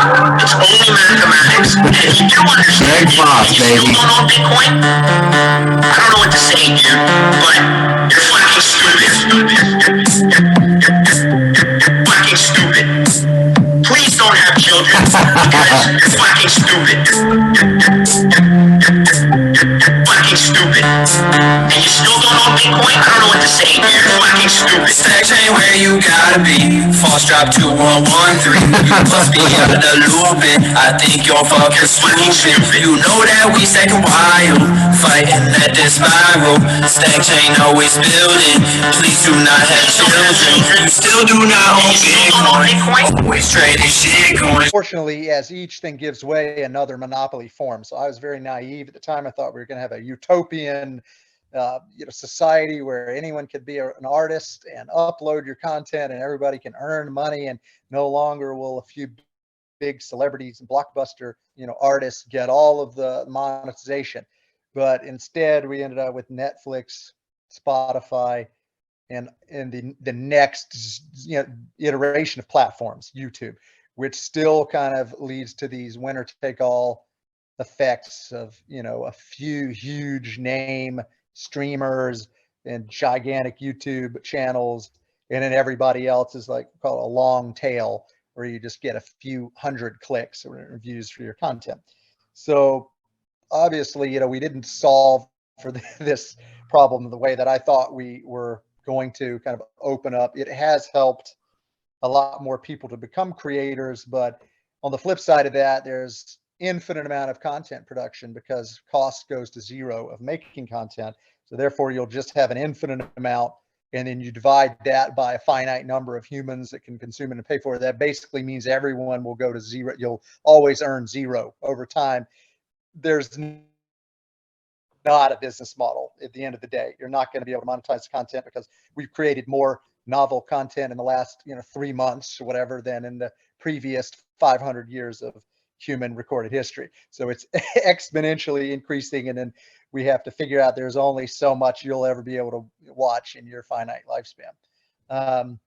It's only mathematics. And if you do understand it, and you still don't own Bitcoin, I don't know what to say, dude, but you're fucking stupid. You're fucking stupid. Please don't have children because you're fucking stupid. You're fucking stupid. And you still don't own Bitcoin? I don't know what to say, dude. You're fucking stupid. Stacks ain't where you gotta be. False drop 2113. You must be under the looping. I think you're fucking stupid. You know that we second wild, fighting at this viral. Stack chain always building. Please do not have children. You still do not own Bitcoin. Always trading shit going. Unfortunately, as each thing gives way, another monopoly forms. So I was very naive at the time. I thought we were going to have a utopian society where anyone could be an artist and upload your content and everybody can earn money, and no longer will a few big celebrities and blockbuster artists get all of the monetization. But instead we ended up with Netflix, Spotify, and the next iteration of platforms, YouTube, which still kind of leads to these winner take all effects of a few huge name streamers and gigantic YouTube channels, and then everybody else is like called a long tail, where you just get a few hundred clicks or views for your content. So obviously, we didn't solve for this problem the way that I thought we were going to kind of open up. It has helped a lot more people to become creators, but on the flip side of that, there's infinite amount of content production because cost goes to zero of making content. So therefore you'll just have an infinite amount, and then you divide that by a finite number of humans that can consume it and pay for it. That basically means everyone will go to zero. You'll always earn zero over time. There's not a business model at the end of the day. You're not going to be able to monetize the content because we've created more novel content in the last 3 months or whatever than in the previous 500 years of human recorded history. So it's exponentially increasing, and then we have to figure out there's only so much you'll ever be able to watch in your finite lifespan.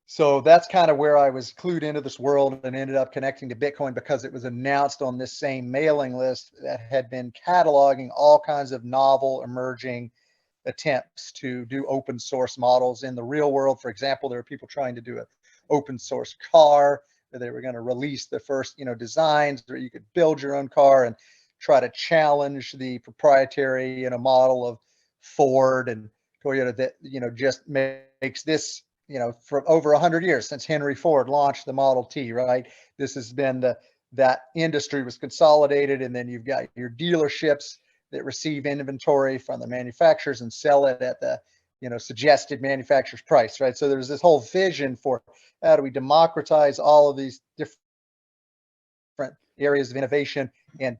So that's kind of where I was clued into this world and ended up connecting to Bitcoin because it was announced on this same mailing list that had been cataloging all kinds of novel emerging attempts to do open source models in the real world. For example, there are people trying to do an open source car. They were going to release the first, designs where you could build your own car and try to challenge the proprietary, model of Ford and Toyota that, just makes this, for over 100 years since Henry Ford launched the Model T, right? This has been that industry was consolidated, and then you've got your dealerships that receive inventory from the manufacturers and sell it at the suggested manufacturer's price, right? So there's this whole vision for how do we democratize all of these different areas of innovation and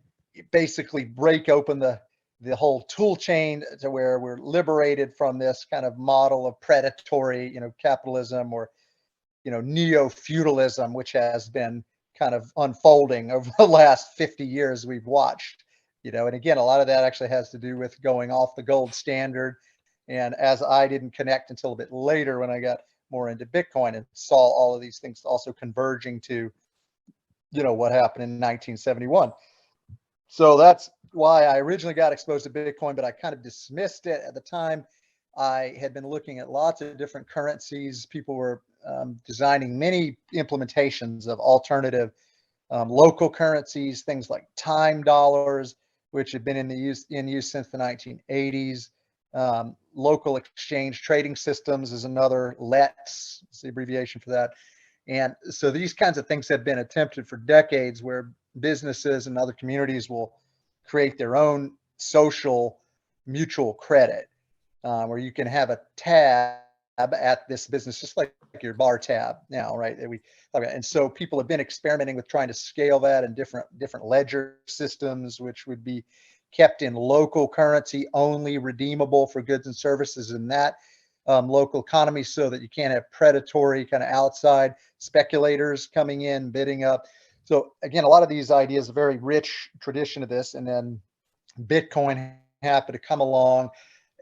basically break open the whole tool chain to where we're liberated from this kind of model of predatory, capitalism or, neo-feudalism, which has been kind of unfolding over the last 50 years we've watched, and again, a lot of that actually has to do with going off the gold standard. And as I didn't connect until a bit later when I got more into Bitcoin and saw all of these things also converging to, what happened in 1971. So that's why I originally got exposed to Bitcoin, but I kind of dismissed it at the time. I had been looking at lots of different currencies. People were designing many implementations of alternative local currencies, things like time dollars, which have been in use since the 1980s. Local exchange trading systems is another. LETS is the abbreviation for that. And so these kinds of things have been attempted for decades, where businesses and other communities will create their own social mutual credit, where you can have a tab at this business, just like your bar tab now, right? And so people have been experimenting with trying to scale that in different ledger systems, which would be kept in local currency, only redeemable for goods and services in that local economy, so that you can't have predatory kind of outside speculators coming in, bidding up. So again, a lot of these ideas, a very rich tradition of this, and then Bitcoin happened to come along.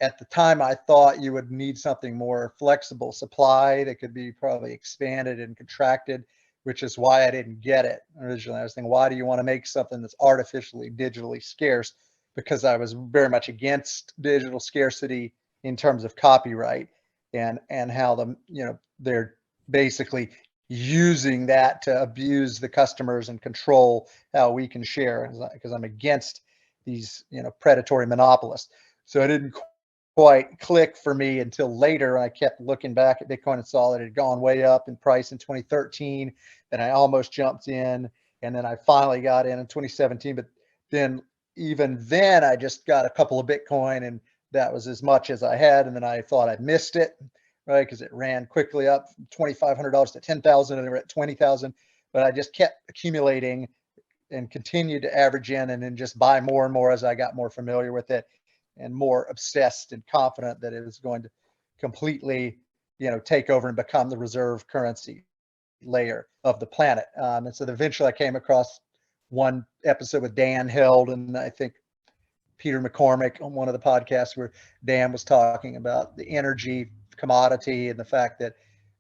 At the time, I thought you would need something more flexible supply that could be probably expanded and contracted, which is why I didn't get it originally. I was thinking, why do you want to make something that's artificially digitally scarce? Because I was very much against digital scarcity in terms of copyright and how they're basically using that to abuse the customers and control how we can share, because I'm against these predatory monopolists. So it didn't quite click for me until later. I kept looking back at Bitcoin and saw that it had gone way up in price in 2013. Then I almost jumped in, and then I finally got in 2017. But then even then, I just got a couple of Bitcoin, and that was as much as I had. And then I thought I'd missed it, right? Because it ran quickly up from $2,500 to 10,000, and they were at 20,000. But I just kept accumulating and continued to average in, and then just buy more and more as I got more familiar with it and more obsessed and confident that it was going to completely, take over and become the reserve currency layer of the planet. And so eventually I came across one episode with Dan Held, and I think Peter McCormick on one of the podcasts where Dan was talking about the energy commodity and the fact that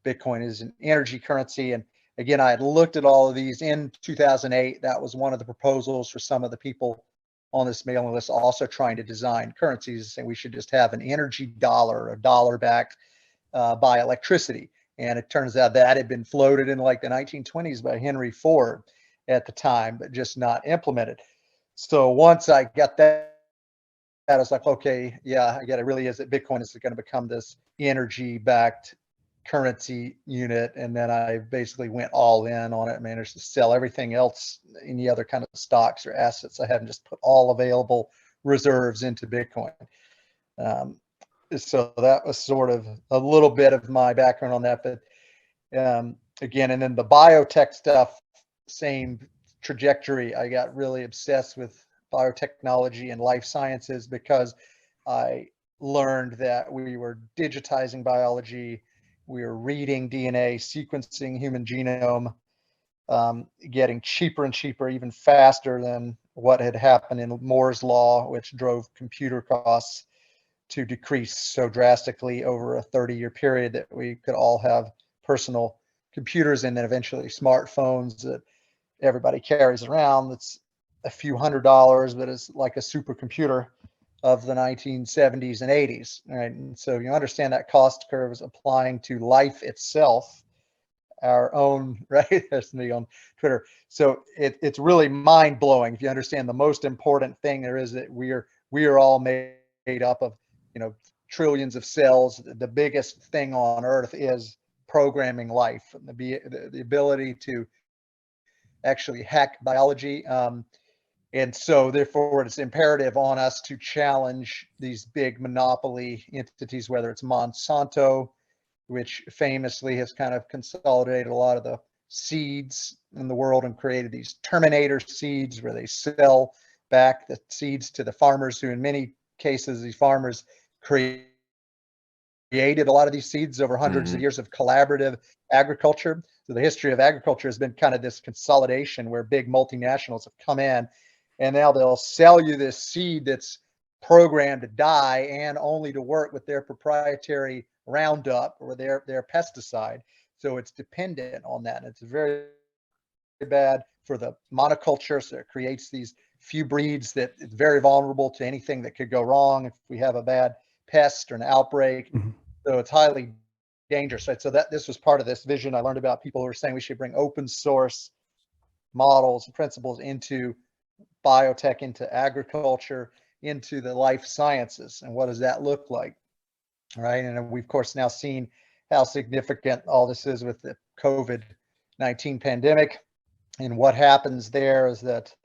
Bitcoin is an energy currency. And again, I had looked at all of these in 2008. That was one of the proposals for some of the people on this mailing list, also trying to design currencies, saying we should just have an energy dollar, a dollar backed by electricity. And it turns out that had been floated in like the 1920s by Henry Ford at the time, but just not implemented. So once I got that, I was like, okay, yeah, I get it. Really is that Bitcoin is going to become this energy backed currency unit. And then I basically went all in on it, managed to sell everything else, any other kind of stocks or assets I had, and just put all available reserves into Bitcoin. So that was sort of a little bit of my background on that. But again, and then the biotech stuff, same trajectory. I got really obsessed with biotechnology and life sciences because I learned that we were digitizing biology, we were reading DNA, sequencing human genome, getting cheaper and cheaper, even faster than what had happened in Moore's law, which drove computer costs to decrease so drastically over a 30-year period that we could all have personal computers and then eventually smartphones that everybody carries around. That's a few $100s, but it's like a supercomputer of the 1970s and 80s. Right. And so you understand that cost curve is applying to life itself, our own, right? There's me on Twitter. So it's really mind blowing if you understand the most important thing there is, that we are all made up of, trillions of cells. The biggest thing on earth is programming life, and the ability to actually hack biology. And so therefore it's imperative on us to challenge these big monopoly entities, whether it's Monsanto, which famously has kind of consolidated a lot of the seeds in the world and created these terminator seeds where they sell back the seeds to the farmers, who in many cases, these farmers created a lot of these seeds over hundreds of years of collaborative agriculture. So the history of agriculture has been kind of this consolidation where big multinationals have come in, and now they'll sell you this seed that's programmed to die and only to work with their proprietary Roundup or their pesticide. So it's dependent on that. And it's very bad for the monoculture. So it creates these few breeds that it's very vulnerable to anything that could go wrong if we have a bad pest or an outbreak. So it's highly dangerous, right? So that this was part of this vision. I learned about people who were saying we should bring open source models and principles into biotech, into agriculture, into the life sciences. And what does that look like? Right. And we've, of course, now seen how significant all this is with the COVID-19 pandemic. And what happens there is that,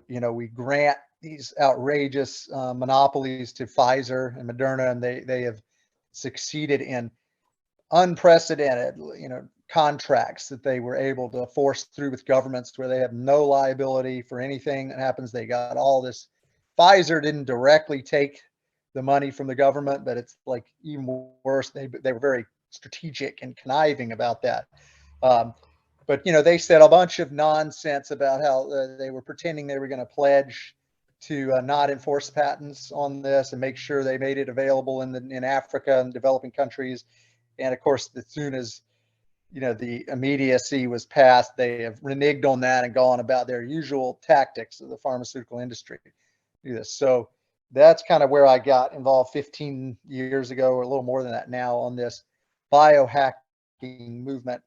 we grant these outrageous monopolies to Pfizer and Moderna, and they have succeeded in unprecedented, contracts that they were able to force through with governments where they have no liability for anything that happens. They got all this. Pfizer didn't directly take the money from the government, but it's like even worse. They were very strategic and conniving about that. But they said a bunch of nonsense about how they were pretending they were going to pledge to not enforce patents on this and make sure they made it available in Africa and developing countries. And of course, as soon as the immediacy was past, they have reneged on that and gone about their usual tactics of the pharmaceutical industry to do this. So that's kind of where I got involved 15 years ago, or a little more than that now, on this biohacking movement,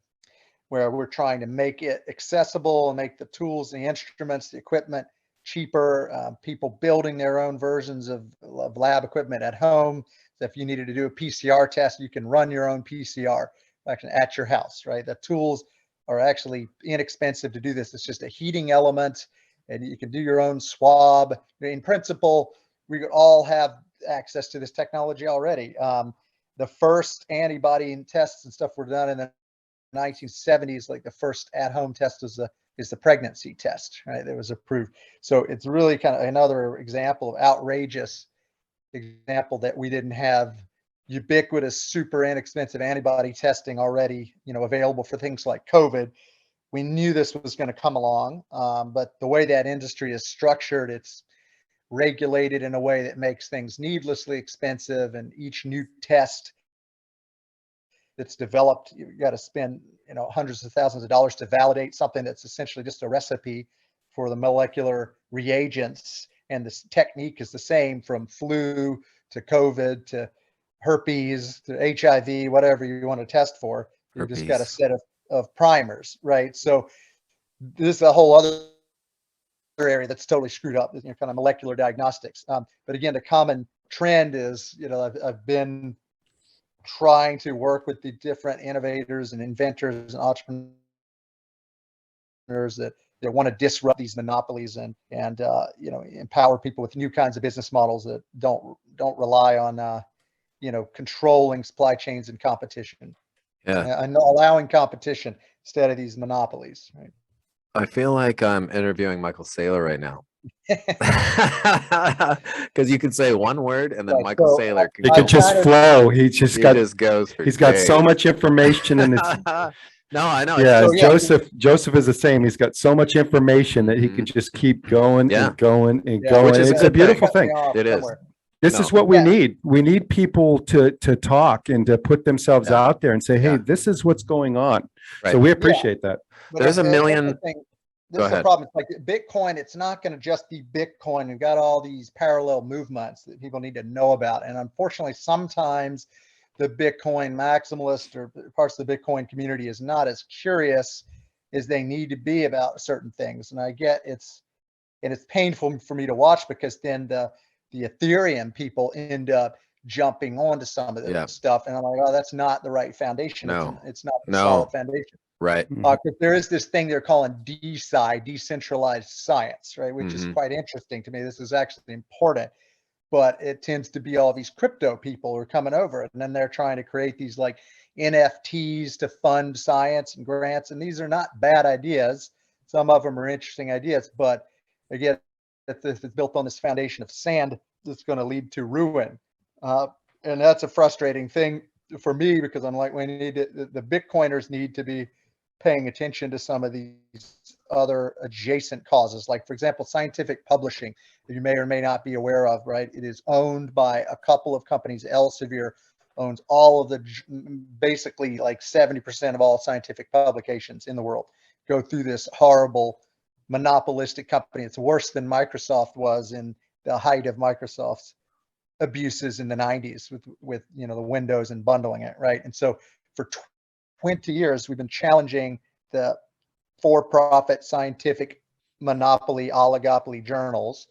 where we're trying to make it accessible and make the tools, the instruments, the equipment cheaper. People building their own versions of lab equipment at home. So if you needed to do a PCR test, you can run your own PCR actually at your house, right? The tools are actually inexpensive to do this. It's just a heating element, and you can do your own swab. In principle, we could all have access to this technology already. The first antibody tests and stuff were done in the 1970s. Like the first at-home test is the pregnancy test, right? That was approved. So it's really kind of another example of outrageous example that we didn't have ubiquitous, super inexpensive antibody testing already, available for things like COVID. We knew this was going to come along, but the way that industry is structured, it's regulated in a way that makes things needlessly expensive, and each new test that's developed, you got to spend hundreds of thousands of dollars to validate something that's essentially just a recipe for the molecular reagents, and this technique is the same from flu to COVID to herpes to HIV, whatever you want to test for. You've just got a set of primers, right? So this is a whole other area that's totally screwed up, kind of molecular diagnostics. But again, the common trend is, I've been trying to work with the different innovators and inventors and entrepreneurs that want to disrupt these monopolies and empower people with new kinds of business models that don't rely on controlling supply chains and competition. And allowing competition instead of these monopolies, right? I feel like I'm interviewing Michael Saylor right now. Because you can say one word and then Michael Saylor he could just flow. He just goes for he's got days. so much information in his no, I know. Yeah, Joseph is the same. He's got so much information that he can just keep going and going and going. Which is it's a beautiful thing. It is. This is what we need. We need people to talk and to put themselves out there and say, hey, this is what's going on. Right. So we appreciate that. But there's a million. This is the problem. It's like Bitcoin, it's not going to just be Bitcoin. We've got all these parallel movements that people need to know about. And unfortunately, sometimes the Bitcoin maximalist or parts of the Bitcoin community is not as curious as they need to be about certain things. And I get it's painful for me to watch, because then the Ethereum people end up jumping onto some of this stuff. And I'm like, oh, that's not the right foundation. No. It's not the solid foundation. Right. There is this thing they're calling decentralized science, right? Which is quite interesting to me. This is actually important, but it tends to be all these crypto people who are coming over, and then they're trying to create these like NFTs to fund science and grants. And these are not bad ideas. Some of them are interesting ideas, but again, if it's built on this foundation of sand, it's going to lead to ruin. And that's a frustrating thing for me, because I'm like, the Bitcoiners need to be paying attention to some of these other adjacent causes. Like, for example, scientific publishing, that you may or may not be aware of, right? It is owned by a couple of companies. Elsevier owns all of basically like 70% of all scientific publications in the world go through this horrible monopolistic company. It's worse than Microsoft was in the height of Microsoft's abuses in the 90s with the Windows and bundling it, right? And so for 20 years, we've been challenging the for-profit scientific monopoly, oligopoly journals.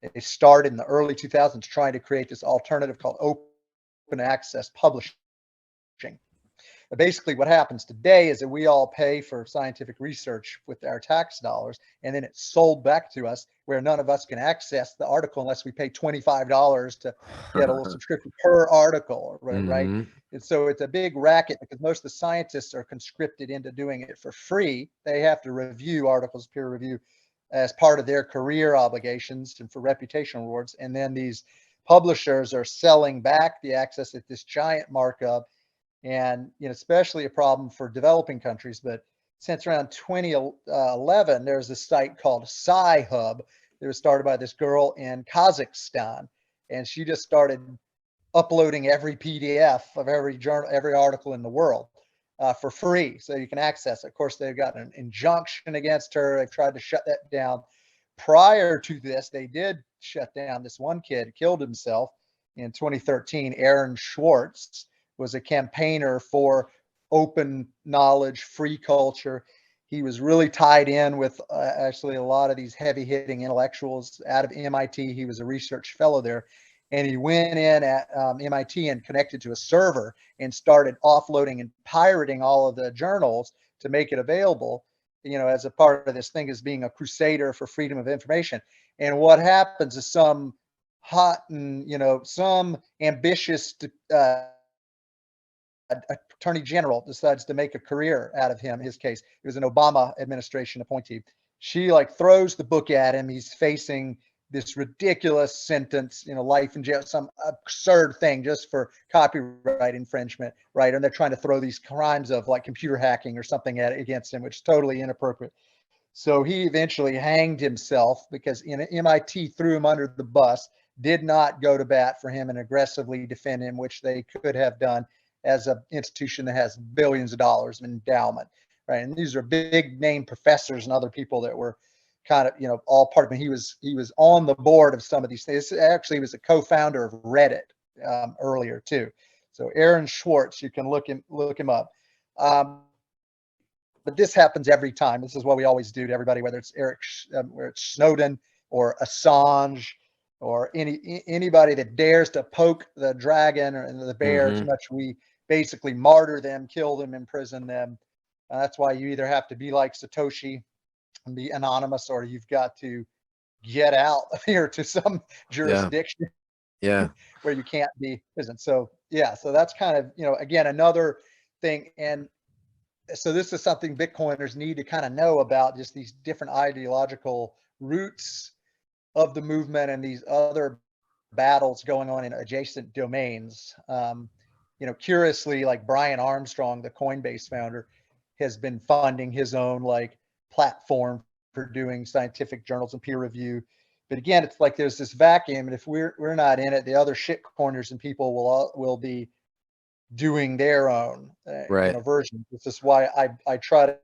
They started in the early 2000s trying to create this alternative called open access publishing. But basically what happens today is that we all pay for scientific research with our tax dollars, and then it's sold back to us where none of us can access the article unless we pay $25 to get a little subscription per article, right? And so it's a big racket, because most of the scientists are conscripted into doing it for free. They have to review articles, peer review, as part of their career obligations and for reputational rewards. And then these publishers are selling back the access at this giant markup. And especially a problem for developing countries. But since around 2011, there's a site called Sci-Hub that was started by this girl in Kazakhstan, and she just started uploading every PDF of every journal, every article in the world. for free, so you can access it. Of course, they've got an injunction against her. They've tried to shut that down. Prior to this, they did shut down. This one kid killed himself in 2013. Aaron Schwartz was a campaigner for open knowledge, free culture. He was really tied in with actually a lot of these heavy hitting intellectuals out of MIT. He was a research fellow there. And he went in at MIT and connected to a server and started offloading and pirating all of the journals to make it available, as a part of this thing, as being a crusader for freedom of information. And what happens is some hot and, some ambitious attorney general decides to make a career out of him. In his case, it was an Obama administration appointee. She throws the book at him. He's facing this ridiculous sentence, life in jail, some absurd thing just for copyright infringement, right? And they're trying to throw these crimes of computer hacking or something against him, which is totally inappropriate. So he eventually hanged himself because MIT threw him under the bus, did not go to bat for him and aggressively defend him, which they could have done as an institution that has billions of dollars in endowment, right? And these are big name professors and other people that were kind of, all part of it. He was on the board of some of these things. Actually, he was a co-founder of Reddit earlier too. So Aaron Schwartz, you can look him up. But this happens every time. This is what we always do to everybody, whether it's whether it's Snowden or Assange or anybody that dares to poke the dragon or the bear too much. We basically martyr them, kill them, imprison them. That's why you either have to be like Satoshi and be anonymous, or you've got to get out here to some jurisdiction where you can't be prison. So so that's kind of, again, another thing. And so this is something Bitcoiners need to kind of know about, just these different ideological roots of the movement and these other battles going on in adjacent domains. Curiously, Brian Armstrong, the Coinbase founder, has been funding his own platform for doing scientific journals and peer review. But again, it's there's this vacuum, and if we're not in it, the other shit corners and people will be doing their own version. This is why I try to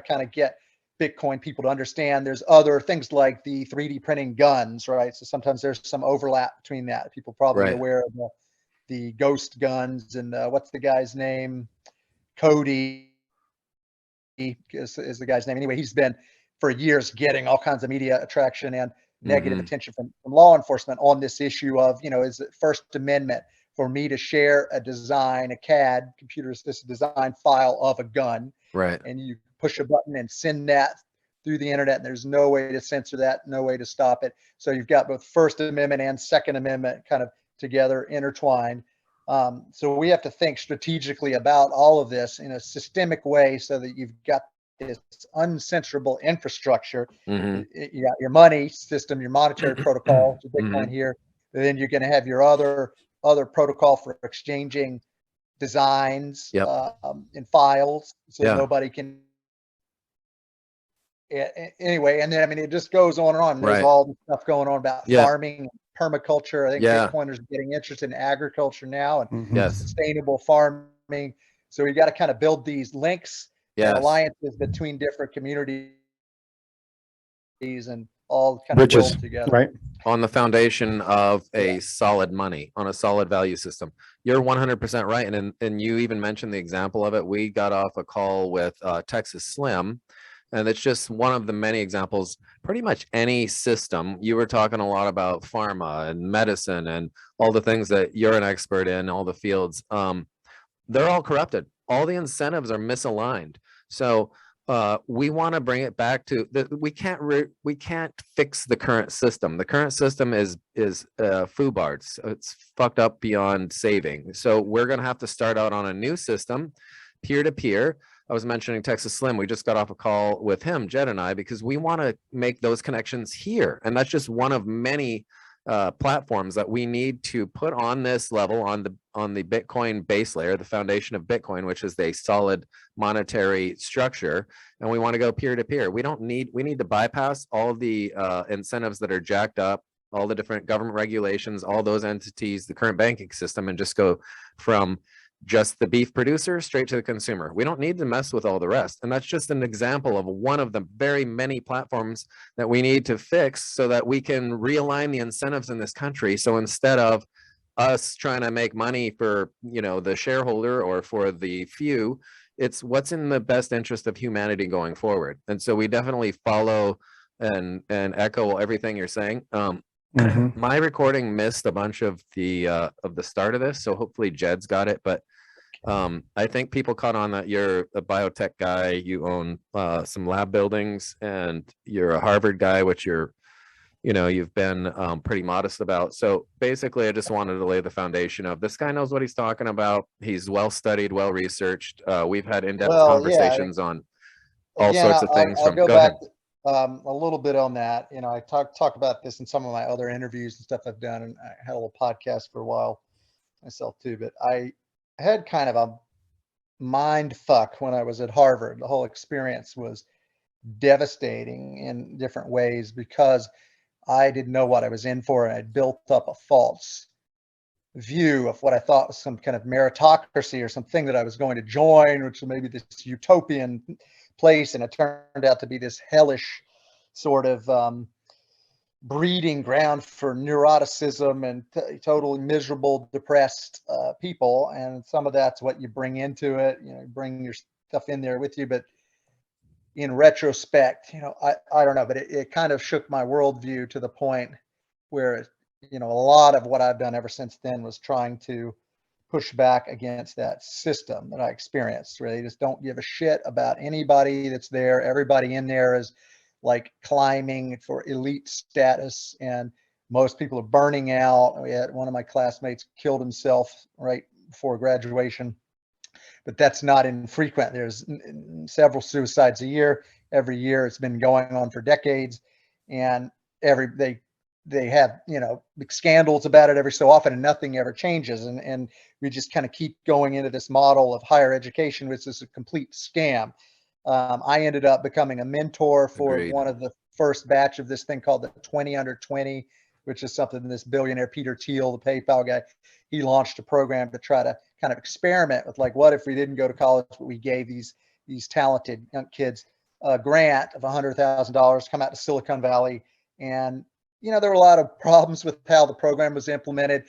kind of get Bitcoin people to understand there's other things like the 3D printing guns, right? So sometimes there's some overlap between that. People probably aware of the ghost guns and what's the guy's name? Cody is the guy's name. Anyway, he's been for years getting all kinds of media attraction and negative attention from law enforcement on this issue of, is it First Amendment for me to share a design, a CAD, computer assisted design file of a gun. Right. And you push a button and send that through the internet, and there's no way to censor that, no way to stop it. So you've got both First Amendment and Second Amendment kind of together, intertwined. So we have to think strategically about all of this in a systemic way so that you've got this uncensorable infrastructure. You got your money system, your monetary protocol, to Bitcoin here. And then you're going to have your other protocol for exchanging designs in files, so nobody can. Anyway, and then it just goes on and on. There's all this stuff going on about farming, permaculture. I think Bitcoiners are getting interested in agriculture now and sustainable farming. So we got to kind of build these links, and alliances between different communities, and all kind of build together. Right. On the foundation of a solid money, on a solid value system. You're 100% right. And you even mentioned the example of it. We got off a call with Texas Slim, and it's just one of the many examples. Pretty much any system, you were talking a lot about pharma and medicine and all the things that you're an expert in, all the fields. They're all corrupted. All the incentives are misaligned. So we want to bring it back to we can't fix the current system. The current system is foobarred. It's fucked up beyond saving. So we're going to have to start out on a new system, peer-to-peer. I was mentioning Texas Slim. We just got off a call with him, Jed and I, because we want to make those connections here. And that's just one of many platforms that we need to put on this level, on the Bitcoin base layer, the foundation of Bitcoin, which is a solid monetary structure. And we want to go peer to peer. We need to bypass all of the incentives that are jacked up, all the different government regulations, all those entities, the current banking system, and just go from just the beef producer straight to the consumer. We don't need to mess with all the rest. And that's just an example of one of the very many platforms that we need to fix so that we can realign the incentives in this country. So instead of us trying to make money for, the shareholder or for the few, it's what's in the best interest of humanity going forward. And so we definitely follow and echo everything you're saying. My recording missed a bunch of the start of this, so hopefully Jed's got it. But I think people caught on that you're a biotech guy, you own some lab buildings, and you're a Harvard guy, which you've been pretty modest about. So basically, I just wanted to lay the foundation of this guy knows what he's talking about. He's well studied, well researched. We've had in-depth conversations on all sorts of things. I'll go back a little bit on that. I talk about this in some of my other interviews and stuff I've done, and I had a little podcast for a while myself too. But I had kind of a mind fuck when I was at Harvard. The whole experience was devastating in different ways because I didn't know what I was in for, and I'd built up a false view of what I thought was some kind of meritocracy or something that I was going to join, which was maybe this utopian place, and it turned out to be this hellish sort of breeding ground for neuroticism and totally miserable, depressed people. And some of that's what you bring into it. Bring your stuff in there with you. But in retrospect, I don't know, but it kind of shook my worldview to the point where, a lot of what I've done ever since then was trying to push back against that system that I experienced. Really just don't give a shit about anybody that's there. Everybody in there is like climbing for elite status, and most people are burning out. We had one of my classmates killed himself right before graduation, but that's not infrequent. There's several suicides a year. Every year, it's been going on for decades, and they have big scandals about it every so often, and nothing ever changes. And we just kind of keep going into this model of higher education, which is a complete scam. I ended up becoming a mentor for one of the first batch of this thing called the 20 under 20, which is something this billionaire Peter Thiel, the PayPal guy, he launched a program to try to kind of experiment with, like, what if we didn't go to college, but we gave these talented young kids a grant of $100,000, come out to Silicon Valley. And there were a lot of problems with how the program was implemented.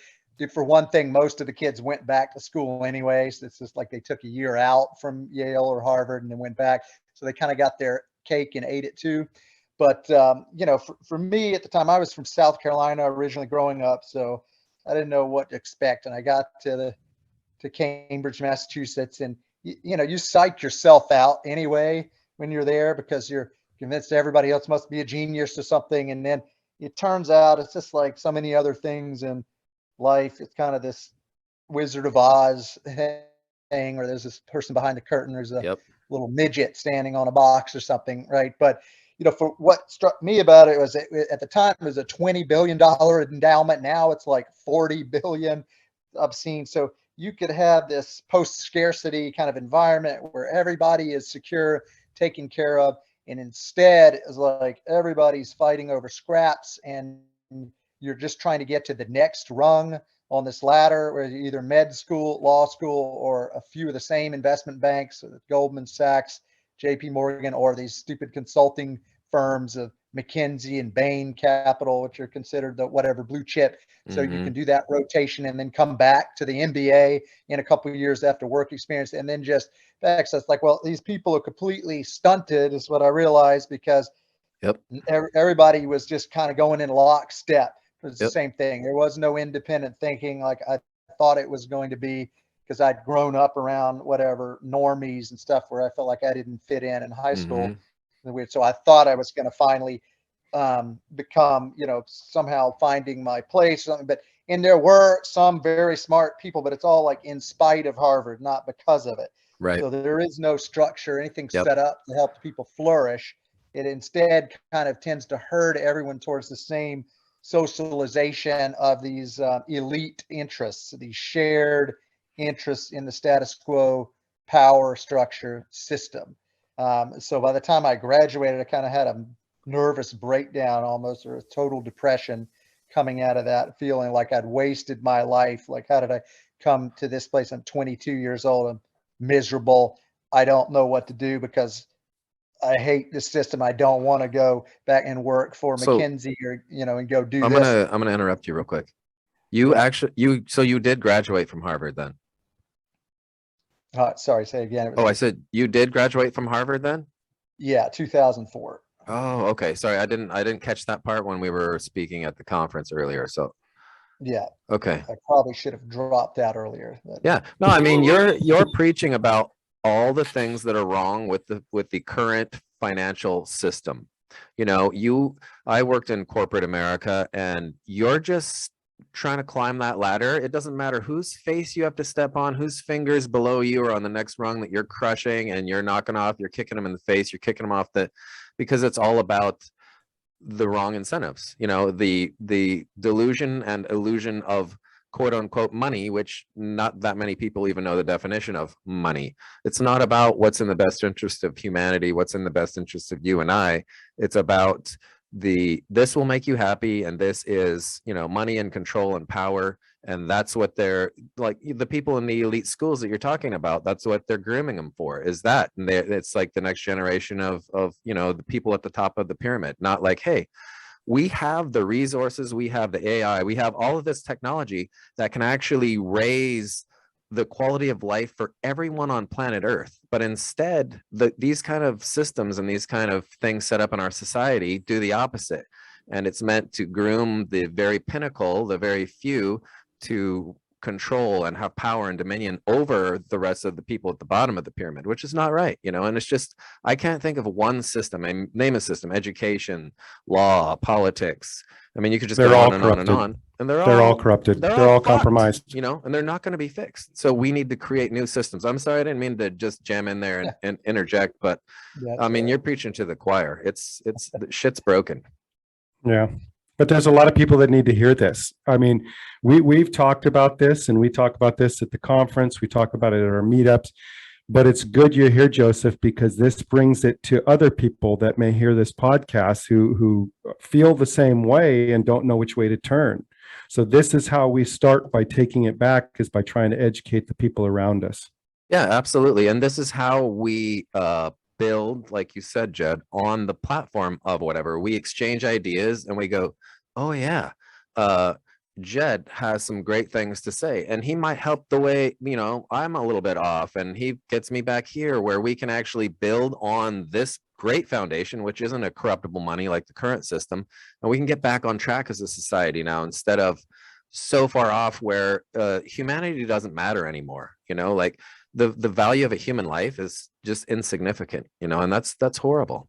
For one thing, most of the kids went back to school anyways. It's just like they took a year out from Yale or Harvard and then went back. So they kind of got their cake and ate it too. But, for me at the time, I was from South Carolina originally growing up, so I didn't know what to expect. And I got to Cambridge, Massachusetts, and, you psych yourself out anyway when you're there because you're convinced everybody else must be a genius or something. And then it turns out it's just like so many other things in life. It's kind of this Wizard of Oz thing where there's this person behind the curtain. There's a little midget standing on a box or something, right? But, for what struck me about it was at the time it was a $20 billion endowment. Now it's like 40 billion, obscene. So you could have this post-scarcity kind of environment where everybody is secure, taken care of. And instead, it's like everybody's fighting over scraps, and you're just trying to get to the next rung on this ladder, where either med school, law school, or a few of the same investment banks, Goldman Sachs, JP Morgan, or these stupid consulting firms of McKinsey and Bain Capital, which are considered the whatever blue chip. So you can do that rotation and then come back to the MBA in a couple of years after work experience, and then just access. Like, well, these people are completely stunted, is what I realized, because everybody was just kind of going in lockstep. It was the same thing. There was no independent thinking like I thought it was going to be, because I'd grown up around whatever normies and stuff where I felt like I didn't fit in high school. So I thought I was going to finally become, somehow finding my place or something. And there were some very smart people, but it's all like in spite of Harvard, not because of it. Right. So there is no structure, anything set up to help people flourish. It instead kind of tends to herd everyone towards the same socialization of these elite interests, these shared interests in the status quo power structure system. So by the time I graduated, I kind of had a nervous breakdown almost, or a total depression coming out of that, feeling like I'd wasted my life. Like, how did I come to this place. I'm 22 years old. I'm miserable. I don't know what to do because I hate the system. I don't want to go back and work for So- McKinsey or, and go do I'm this. gonna interrupt you real quick. You Yeah. actually so you did graduate from Harvard then? Sorry, say again. Oh, I said you did graduate from Harvard then? Yeah, 2004. Oh, okay. Sorry, I didn't catch that part when we were speaking at the conference earlier. So Yeah, okay. I probably should have dropped out earlier. But Yeah. No, I mean you're preaching about all the things that are wrong with the current financial system. I worked in corporate America, and you're just trying to climb that ladder. It doesn't matter whose face you have to step on, whose fingers below you are on the next rung that you're crushing and you're knocking off, you're kicking them in the face, you're kicking them off because it's all about the wrong incentives, the delusion and illusion of quote unquote money, which not that many people even know the definition of money. It's not about what's in the best interest of humanity, what's in the best interest of you and I. It's about this will make you happy, and this is money and control and power, and that's what they're like. The people in the elite schools that you're talking about, that's what they're grooming them for, is that, and it's like the next generation of the people at the top of the pyramid. Not like, hey, we have the resources, we have the AI, we have all of this technology that can actually raise the quality of life for everyone on planet Earth. But instead, these kind of systems and these kind of things set up in our society do the opposite. And it's meant to groom the very pinnacle, the very few, to control and have power and dominion over the rest of the people at the bottom of the pyramid, which is not right. And it's just, I can't think of one system. I name a system: education, law, politics. I mean, you could just They're go all on and on and corrupted. on, and They're all corrupted. They're all fucked, compromised. and they're not going to be fixed. So we need to create new systems. I'm sorry, I didn't mean to just jam in there and interject, but I mean, you're preaching to the choir. It's the shit's broken. Yeah. But there's a lot of people that need to hear this. I mean, we've talked about this, and we talk about this at the conference. We talk about it at our meetups. But it's good you're here, Joseph, because this brings it to other people that may hear this podcast who feel the same way and don't know which way to turn. So this is how we start by taking it back, is by trying to educate the people around us. Yeah, absolutely. And this is how we build, like you said, Jed, on the platform of whatever. We exchange ideas and we go, oh yeah, Jed has some great things to say, and he might help the way, I'm a little bit off, and he gets me back here where we can actually build on this great foundation, which isn't a corruptible money like the current system. And we can get back on track as a society now, instead of so far off where humanity doesn't matter anymore. Like the value of a human life is just insignificant, and that's horrible.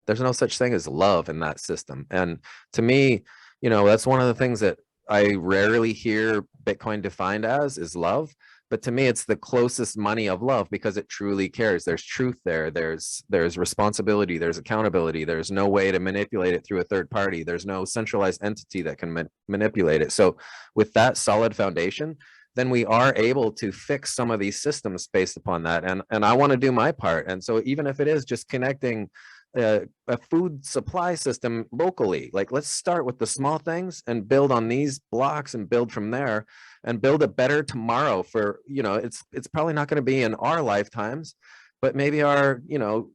There's no such thing as love in that system. And to me, that's one of the things that I rarely hear Bitcoin defined as, is love. But to me, it's the closest money of love, because it truly cares. There's truth there. There's responsibility. There's accountability. There's no way to manipulate it through a third party. There's no centralized entity that can manipulate it. So with that solid foundation, then we are able to fix some of these systems based upon that. And I want to do my part. And so even if it is just connecting a food supply system locally, like, let's start with the small things and build on these blocks and build from there and build a better tomorrow for, it's probably not going to be in our lifetimes, but maybe our,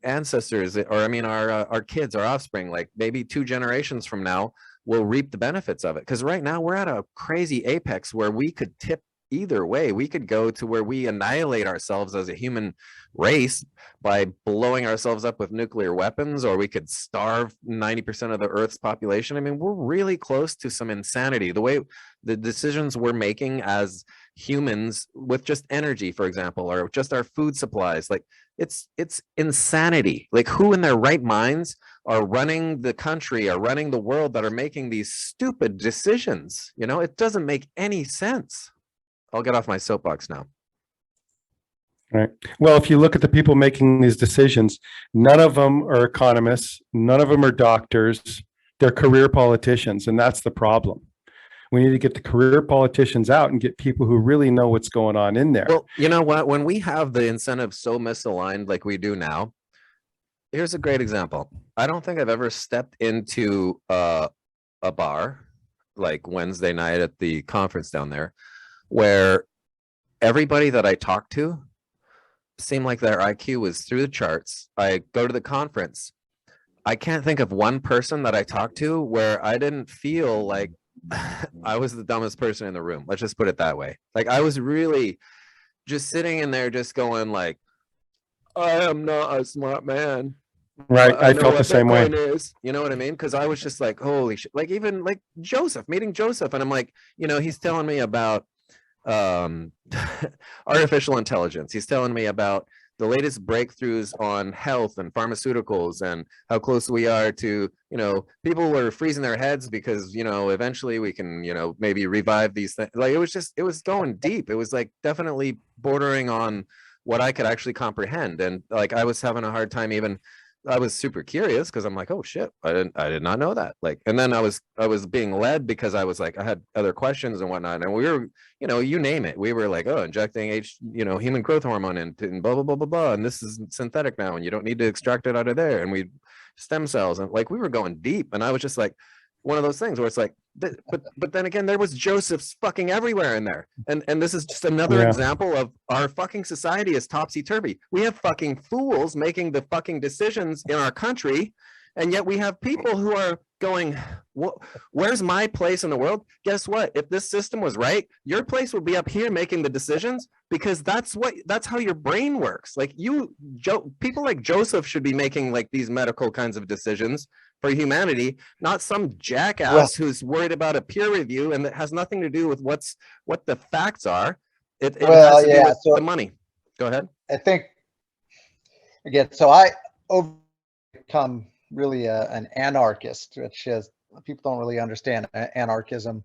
ancestors, or I mean, our kids, our offspring, like maybe 2 generations from now will reap the benefits of it. Because right now we're at a crazy apex where we could tip either way. We could go to where we annihilate ourselves as a human race by blowing ourselves up with nuclear weapons, or we could starve 90% of the Earth's population. I mean, we're really close to some insanity. The way the decisions we're making as humans with just energy, for example, or just our food supplies, like it's insanity. Like, who in their right minds are running the country, are running the world, that are making these stupid decisions? It doesn't make any sense. I'll get off my soapbox now. Right. Well, if you look at the people making these decisions, none of them are economists. None of them are doctors. They're career politicians. And that's the problem. We need to get the career politicians out and get people who really know what's going on in there. Well, you know what? When we have the incentives so misaligned like we do now, here's a great example. I don't think I've ever stepped into a bar like Wednesday night at the conference down there, where everybody that I talked to seemed like their IQ was through the charts. I go to the conference. I can't think of one person that I talked to where I didn't feel like I was the dumbest person in the room. Let's just put it that way. Like I was really just sitting in there just going like, I am not a smart man. Right. But I know felt the what same way. Bitcoin is. You know what I mean? Because I was just like, holy shit. Like even like Joseph, meeting Joseph. And I'm like, he's telling me about artificial intelligence. He's telling me about the latest breakthroughs on health and pharmaceuticals and how close we are to, people were freezing their heads because, eventually we can, maybe revive these things. Like it was going deep. It was like definitely bordering on what I could actually comprehend. And like I was having a hard time even. I was super curious because I'm like, oh shit, I did not know that. Like, and then I was being led because I was like, I had other questions and whatnot, and we were, you name it, we were like, oh, injecting human growth hormone into and blah blah blah blah blah, and this is synthetic now, and you don't need to extract it out of there, and we stem cells, and like we were going deep, and I was just like, one of those things where it's like, but then again, there was Joseph's fucking everywhere in there, and this is just another example of our fucking society is topsy-turvy. We have fucking fools making the fucking decisions in our country, and yet we have people who are going, where's my place in the world? Guess what? If this system was right, your place would be up here making the decisions, because that's how your brain works. Like people like Joseph should be making like these medical kinds of decisions for humanity, not some jackass who's worried about a peer review and that has nothing to do with what the facts are. It has to do with the money. Go ahead. I think again, so I overcome really an anarchist, which is, people don't really understand anarchism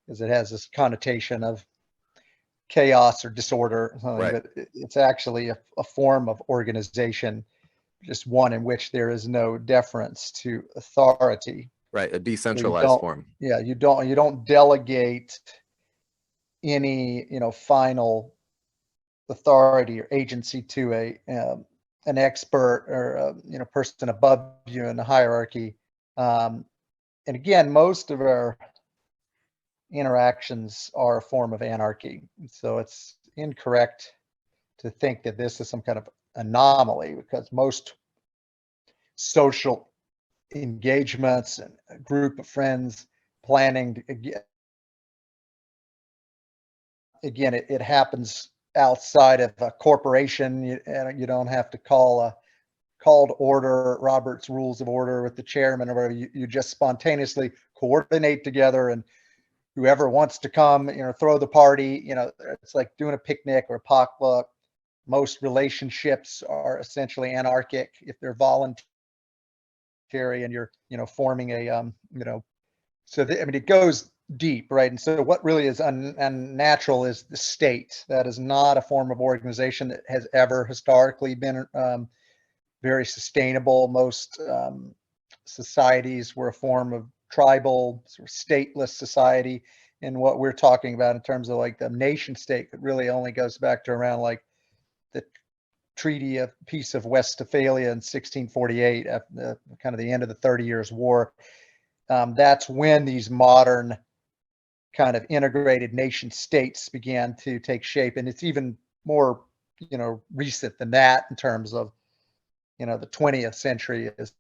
because it has this connotation of chaos or disorder, right. But it's actually a form of organization, just one in which there is no deference to authority. Right, a decentralized form. Yeah, you don't delegate any final authority or agency to an expert or a person above you in the hierarchy. And again, most of our interactions are a form of anarchy. So it's incorrect to think that this is some kind of anomaly, because most social engagements and a group of friends planning to, again, it happens outside of a corporation. You don't have to call a called order, Robert's Rules of Order with the chairman, or whatever. You just spontaneously coordinate together, and whoever wants to come, throw the party. It's like doing a picnic or a potluck. Most relationships are essentially anarchic if they're voluntary, and you're forming a so it goes deep, right? And so what really is unnatural is the state. That is not a form of organization that has ever historically been very sustainable. Most societies were a form of tribal, sort of stateless society. And what we're talking about in terms of like the nation state, it really only goes back to around like the Treaty of Peace of Westphalia in 1648, after kind of the end of the 30 Years' War. That's when these modern kind of integrated nation states began to take shape. And it's even more, recent than that in terms of, the 20th century is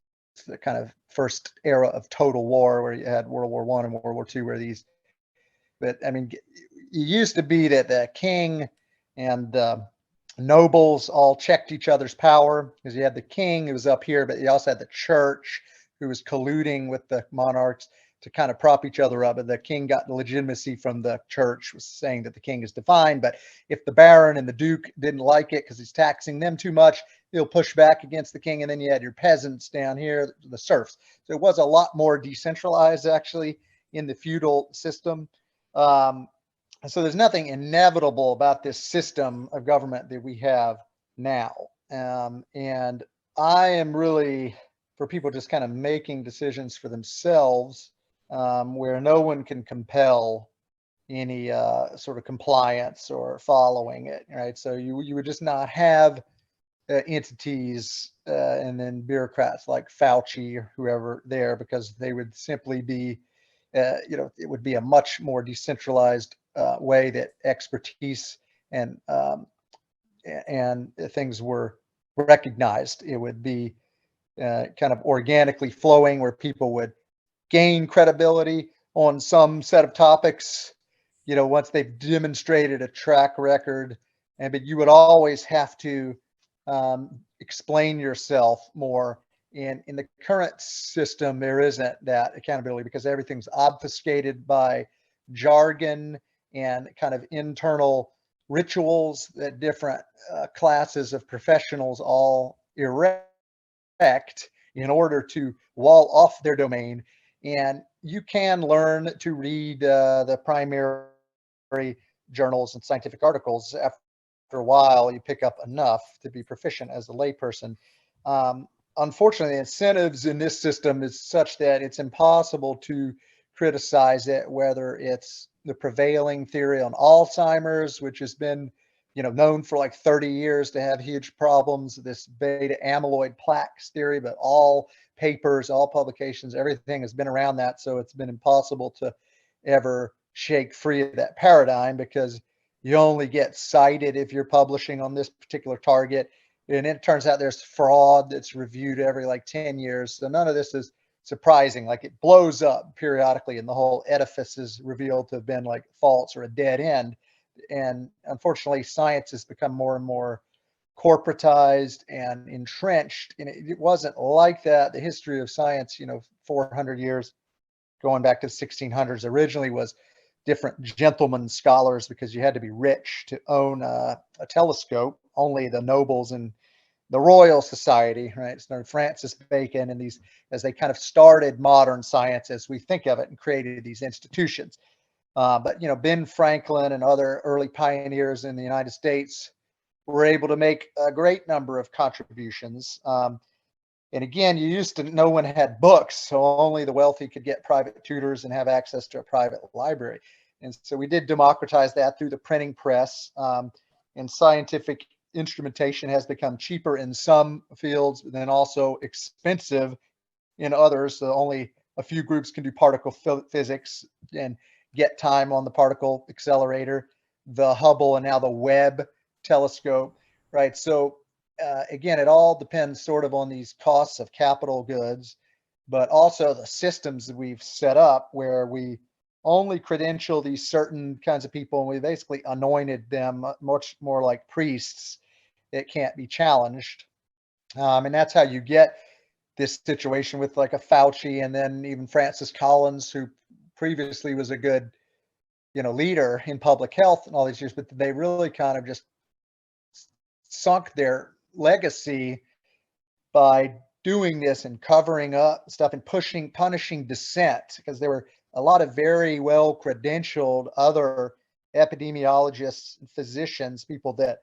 the kind of first era of total war, where you had World War I and World War II, where these, but it used to be that the king and nobles all checked each other's power, because you had the king who was up here, but you also had the church who was colluding with the monarchs to kind of prop each other up. And the king got the legitimacy from the church, was saying that the king is divine. But if the baron and the duke didn't like it because he's taxing them too much, he'll push back against the king. And then you had your peasants down here, the serfs. So it was a lot more decentralized actually in the feudal system. So there's nothing inevitable about this system of government that we have now. And I am really for people just kind of making decisions for themselves, where no one can compel any sort of compliance or following it, right? So you would just not have entities and then bureaucrats like Fauci or whoever there, because they would simply be, it would be a much more decentralized way that expertise and things were recognized. It would be kind of organically flowing, where people would gain credibility on some set of topics, once they've demonstrated a track record. But you would always have to explain yourself more. In the current system, there isn't that accountability, because everything's obfuscated by jargon and kind of internal rituals that different classes of professionals all erect in order to wall off their domain. And you can learn to read the primary journals and scientific articles. After a while, you pick up enough to be proficient as a layperson. Unfortunately, the incentives in this system is such that it's impossible to criticize it, whether it's the prevailing theory on Alzheimer's, which has been known for like 30 years to have huge problems, this beta amyloid plaques theory, but all papers, all publications, everything has been around that. So it's been impossible to ever shake free of that paradigm, because you only get cited if you're publishing on this particular target. And it turns out there's fraud that's reviewed every like 10 years. So none of this is surprising. Like, it blows up periodically and the whole edifice is revealed to have been like false or a dead end. And unfortunately, science has become more and more corporatized and entrenched. And it wasn't like that. The history of science, 400 years going back to the 1600s, originally was different gentlemen scholars, because you had to be rich to own a telescope. Only the nobles and the Royal Society, right? So Francis Bacon and these, as they kind of started modern science as we think of it, and created these institutions. But Ben Franklin and other early pioneers in the United States were able to make a great number of contributions. And again, no one had books, so only the wealthy could get private tutors and have access to a private library. And so we did democratize that through the printing press. And scientific instrumentation has become cheaper in some fields, but then also expensive in others. So only a few groups can do particle physics and get time on the particle accelerator, the Hubble, and now the Webb telescope, right? So again, it all depends sort of on these costs of capital goods, but also the systems that we've set up, where we only credential these certain kinds of people, and we basically anointed them much more like priests. It can't be challenged. And that's how you get this situation with like a Fauci, and then even Francis Collins, who previously was a good, leader in public health and all these years, but they really kind of just sunk their legacy by doing this and covering up stuff and punishing dissent, because there were a lot of very well credentialed other epidemiologists and physicians, people that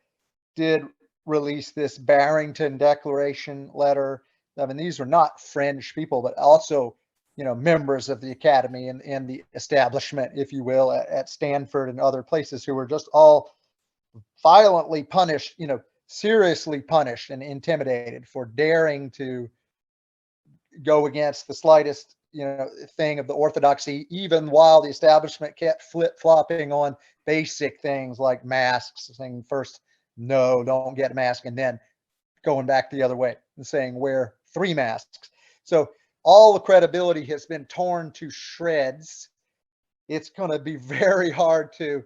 did release this Barrington Declaration letter. I mean, these were not fringe people, but also, members of the academy and the establishment, if you will, at Stanford and other places, who were just all violently punished, seriously punished and intimidated for daring to go against the slightest, thing of the orthodoxy, even while the establishment kept flip-flopping on basic things like masks, saying first, no, don't get a mask, and then going back the other way and saying wear 3 masks. So all the credibility has been torn to shreds. It's going to be very hard to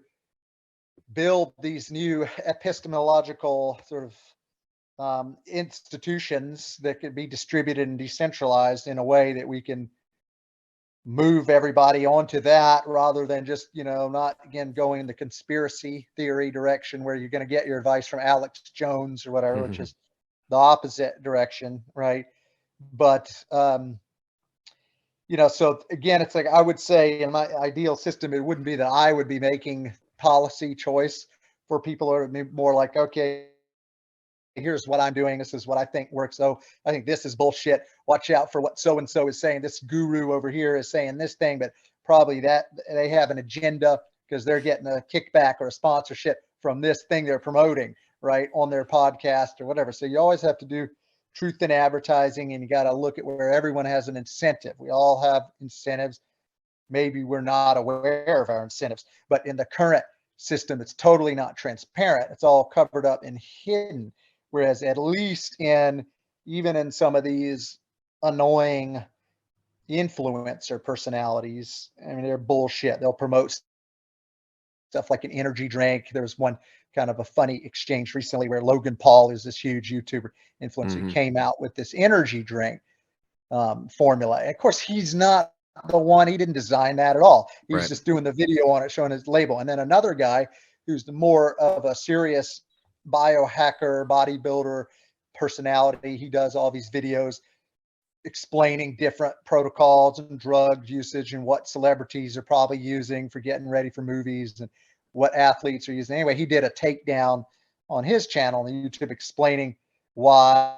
build these new epistemological sort of institutions that could be distributed and decentralized in a way that we can move everybody onto that, rather than just, not again going in the conspiracy theory direction, where you're going to get your advice from Alex Jones or whatever, which is the opposite direction, right? But so again, it's like, I would say in my ideal system, it wouldn't be that I would be making policy choice for people, or more like, okay, here's what I'm doing. This is what I think works. So I think this is bullshit. Watch out for what so-and-so is saying. This guru over here is saying this thing, but probably that they have an agenda because they're getting a kickback or a sponsorship from this thing they're promoting, right, on their podcast or whatever. So you always have to do truth in advertising, and you got to look at where everyone has an incentive. We all have incentives. Maybe we're not aware of our incentives, but in the current system that's totally not transparent. It's all covered up and hidden. Whereas at least even in some of these annoying influencer personalities, I mean, they're bullshit. They'll promote stuff like an energy drink. There was one kind of a funny exchange recently where Logan Paul is this huge YouTuber influencer, came out with this energy drink formula. And of course, he's not the one. He didn't design that at all. He's Right. just doing the video on it, showing his label. And then another guy who's more of a serious biohacker, bodybuilder personality. He does all these videos explaining different protocols and drug usage and what celebrities are probably using for getting ready for movies and what athletes are using. Anyway, he did a takedown on his channel on YouTube explaining why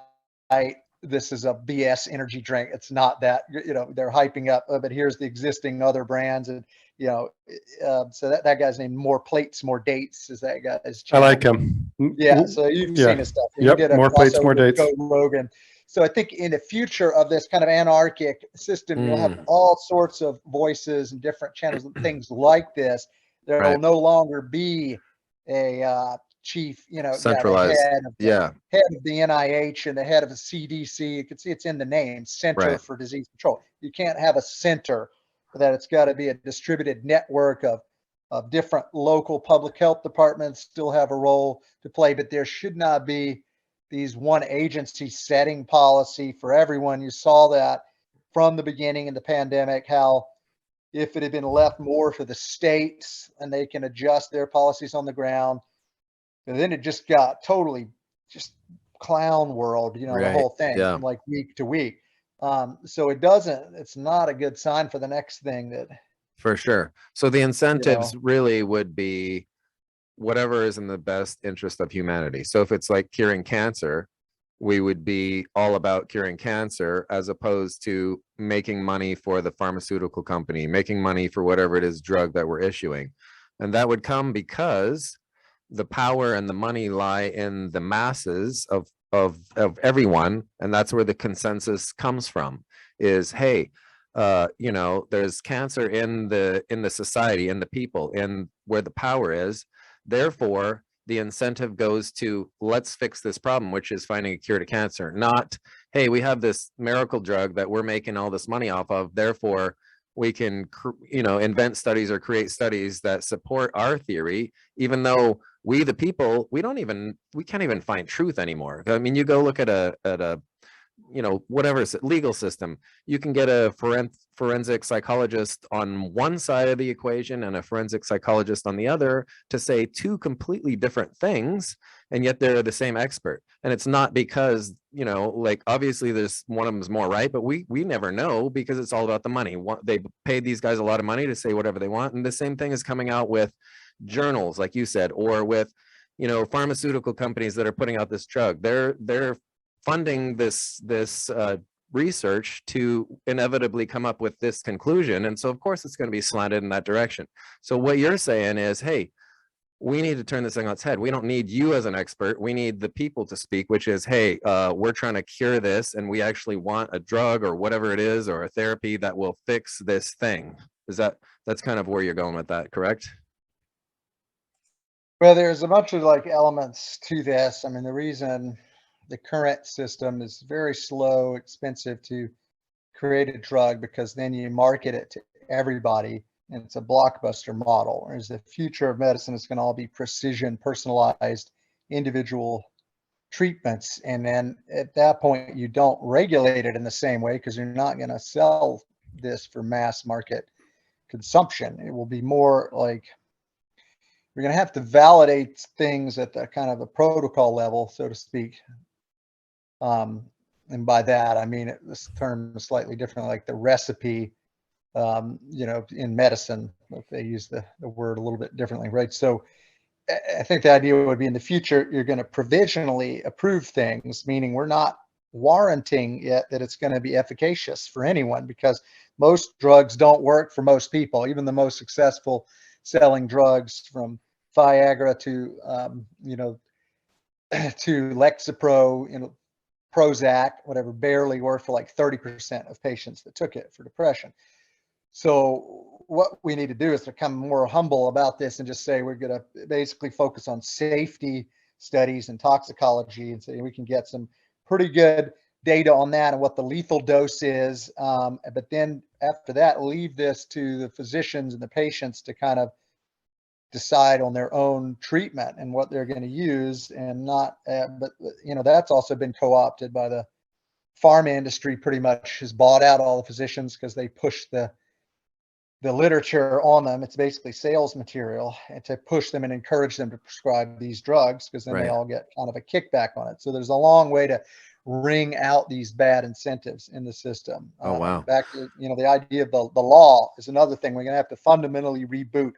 this is a BS energy drink. It's not that, they're hyping up, but here's the existing other brands. And, so that guy's named More Plates, More Dates is that guy's I channel. like him. Yeah, so you've Yeah. seen his stuff. He Yep, did a More Plates, crossover More with Dates. Joe Rogan. So I think in the future of this kind of anarchic system, you'll have all sorts of voices and different channels and things like this. There will Right. no longer be a chief, Centralized. head of the NIH and the head of the CDC. You can see it's in the name, Center Right. for Disease Control. You can't have a center for that. It's got to be a distributed network of different local public health departments still have a role to play, but there should not be these one agency setting policy for everyone. You saw that from the beginning in the pandemic, how if it had been left more to the states and they can adjust their policies on the ground, and then it just got totally just clown world, the Right. whole thing Yeah. from like week to week. So it's not a good sign for the next thing that, For sure. So the incentives really would be whatever is in the best interest of humanity. So if it's like curing cancer, we would be all about curing cancer as opposed to making money for the pharmaceutical company, making money for whatever it is drug that we're issuing. And that would come because the power and the money lie in the masses of everyone. And that's where the consensus comes from is, hey, there's cancer in the society, in the people, in where the power is. Therefore, the incentive goes to let's fix this problem, which is finding a cure to cancer, not, hey, we have this miracle drug that we're making all this money off of. Therefore, we can, invent studies or create studies that support our theory, even though we, the people, we can't even find truth anymore. I mean, you go look at a whatever legal system, you can get a forensic psychologist on one side of the equation and a forensic psychologist on the other to say two completely different things, and yet they're the same expert. And it's not because, obviously there's one of them is more right, but we never know because it's all about the money. They paid these guys a lot of money to say whatever they want. And the same thing is coming out with journals, like you said, or with, pharmaceutical companies that are putting out this drug. They're funding this research to inevitably come up with this conclusion. And so of course it's going to be slanted in that direction. So what you're saying is, hey, we need to turn this thing on its head. We don't need you as an expert. We need the people to speak, which is, hey, we're trying to cure this and we actually want a drug or whatever it is, or a therapy that will fix this thing. That's kind of where you're going with that, correct? well, there's a bunch of elements to this. I mean, the reason the current system is very slow, expensive to create a drug because then you market it to everybody and it's a blockbuster model. Whereas the future of medicine is going to all be precision, personalized, individual treatments. And then at that point, you don't regulate it in the same way because you're not going to sell this for mass market consumption. It will be more like you're going to have to validate things at the kind of a protocol level, so to speak. And by that, I mean, this term is slightly different, like the recipe, in medicine, they use the word a little bit differently, right? So I think the idea would be in the future, you're going to provisionally approve things, meaning we're not warranting yet that it's going to be efficacious for anyone because most drugs don't work for most people, even the most successful selling drugs from Viagra to, to Lexapro, Prozac, whatever, barely worked for like 30% of patients that took it for depression. So what we need to do is become more humble about this and just say we're going to basically focus on safety studies and toxicology, and say we can get some pretty good data on that and what the lethal dose is. But then after that, leave this to the physicians and the patients to kind of decide on their own treatment and what they're going to use, and not, but that's also been co-opted by the pharma industry. Pretty much has bought out all the physicians because they push the literature on them. It's basically sales material, and to push them and encourage them to prescribe these drugs, because then they Right. all get kind of a kickback on it. So there's a long way to wring out these bad incentives in the system. Oh, wow. Back to, the idea of the law is another thing. We're going to have to fundamentally reboot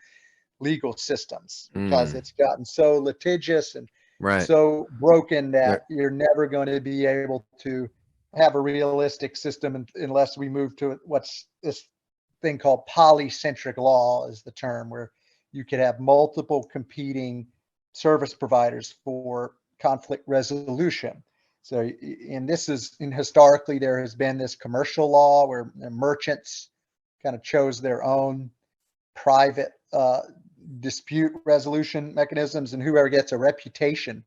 legal systems, because it's gotten so litigious and Right. so broken that There- you're never going to be able to have a realistic system unless we move to what's this thing called polycentric law is the term, where you could have multiple competing service providers for conflict resolution. So, and this is, and historically there has been this commercial law where the merchants kind of chose their own private dispute resolution mechanisms, and whoever gets a reputation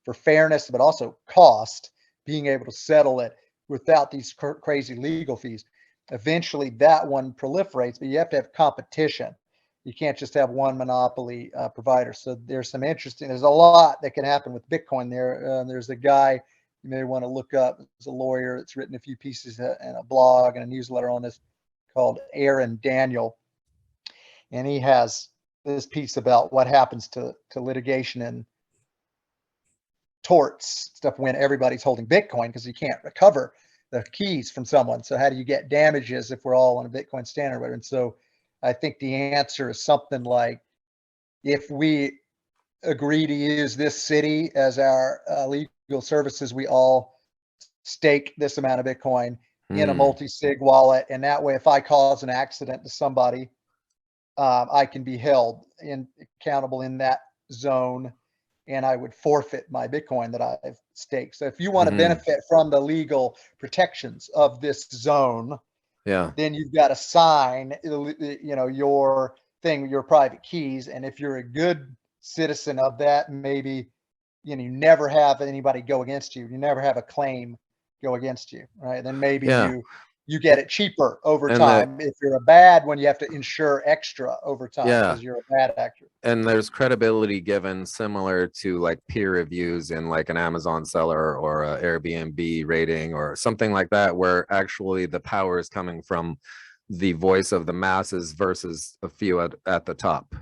for fairness, but also cost, being able to settle it without these crazy legal fees. Eventually that one proliferates, but you have to have competition. You can't just have one monopoly provider. So there's a lot that can happen with Bitcoin there. There's a guy you may want to look up. He's a lawyer that's written a few pieces and a blog and a newsletter on this, called Aaron Daniel. And he has this piece about what happens to litigation and torts stuff when everybody's holding Bitcoin, because you can't recover the keys from someone. So how do you get damages if we're all on a Bitcoin standard? And so I think the answer is something like, if we agree to use this city as our legal services, we all stake this amount of Bitcoin in a multi-sig wallet. And that way, if I cause an accident to somebody, I can be held accountable in that zone, and I would forfeit my Bitcoin that I've staked. So if you want to benefit from the legal protections of this zone, Yeah. then you've got to sign, your thing, your private keys. And if you're a good citizen of that, maybe, you never have anybody go against you. You never have a claim go against you, right? Then maybe Yeah. you get it cheaper over And time. If you're a bad one, you have to insure extra over time Yeah. because you're a bad actor. And there's credibility given similar to like peer reviews in like an Amazon seller or a Airbnb rating or something like that, where actually the power is coming from the voice of the masses versus a few at the top.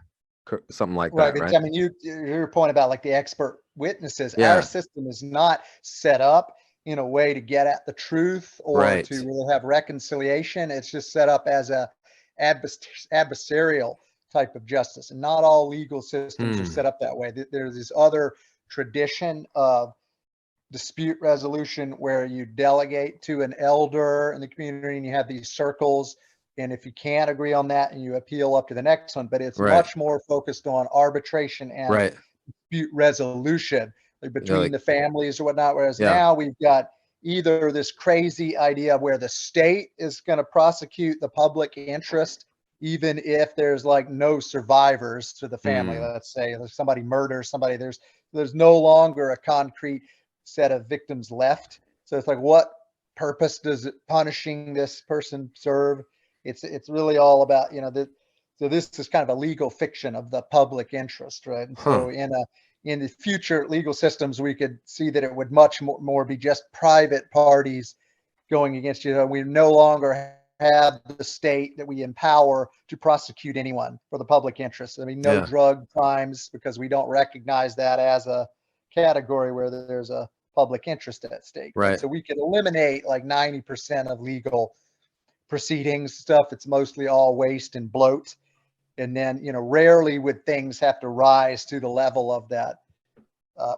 Something like Right. that, But right? I mean, your point about like the expert witnesses, Yeah. our system is not set up in a way to get at the truth or Right. to really have reconciliation. It's just set up as a adversarial type of justice, and not all legal systems are set up that way. There's this other tradition of dispute resolution where you delegate to an elder in the community, and you have these circles. And if you can't agree on that, and you appeal up to the next one, but it's Right. much more focused on arbitration and Right. dispute resolution, like between like- the families or whatnot. Whereas Yeah. now we've got either this crazy idea where the state is going to prosecute the public interest, even if there's like no survivors to the family. Let's say there's somebody murders somebody, there's no longer a concrete set of victims left. So it's like, what purpose does it punishing this person serve? It's really all about, so this is kind of a legal fiction of the public interest, right? And so in the future legal systems, we could see that it would much more be just private parties going against you. We no longer have the state that we empower to prosecute anyone for the public interest. I mean, no Yeah. drug crimes, because we don't recognize that as a category where there's a public interest at stake. Right. So we could eliminate like 90% of legal proceedings stuff. It's mostly all waste and bloat. And then, rarely would things have to rise to the level of that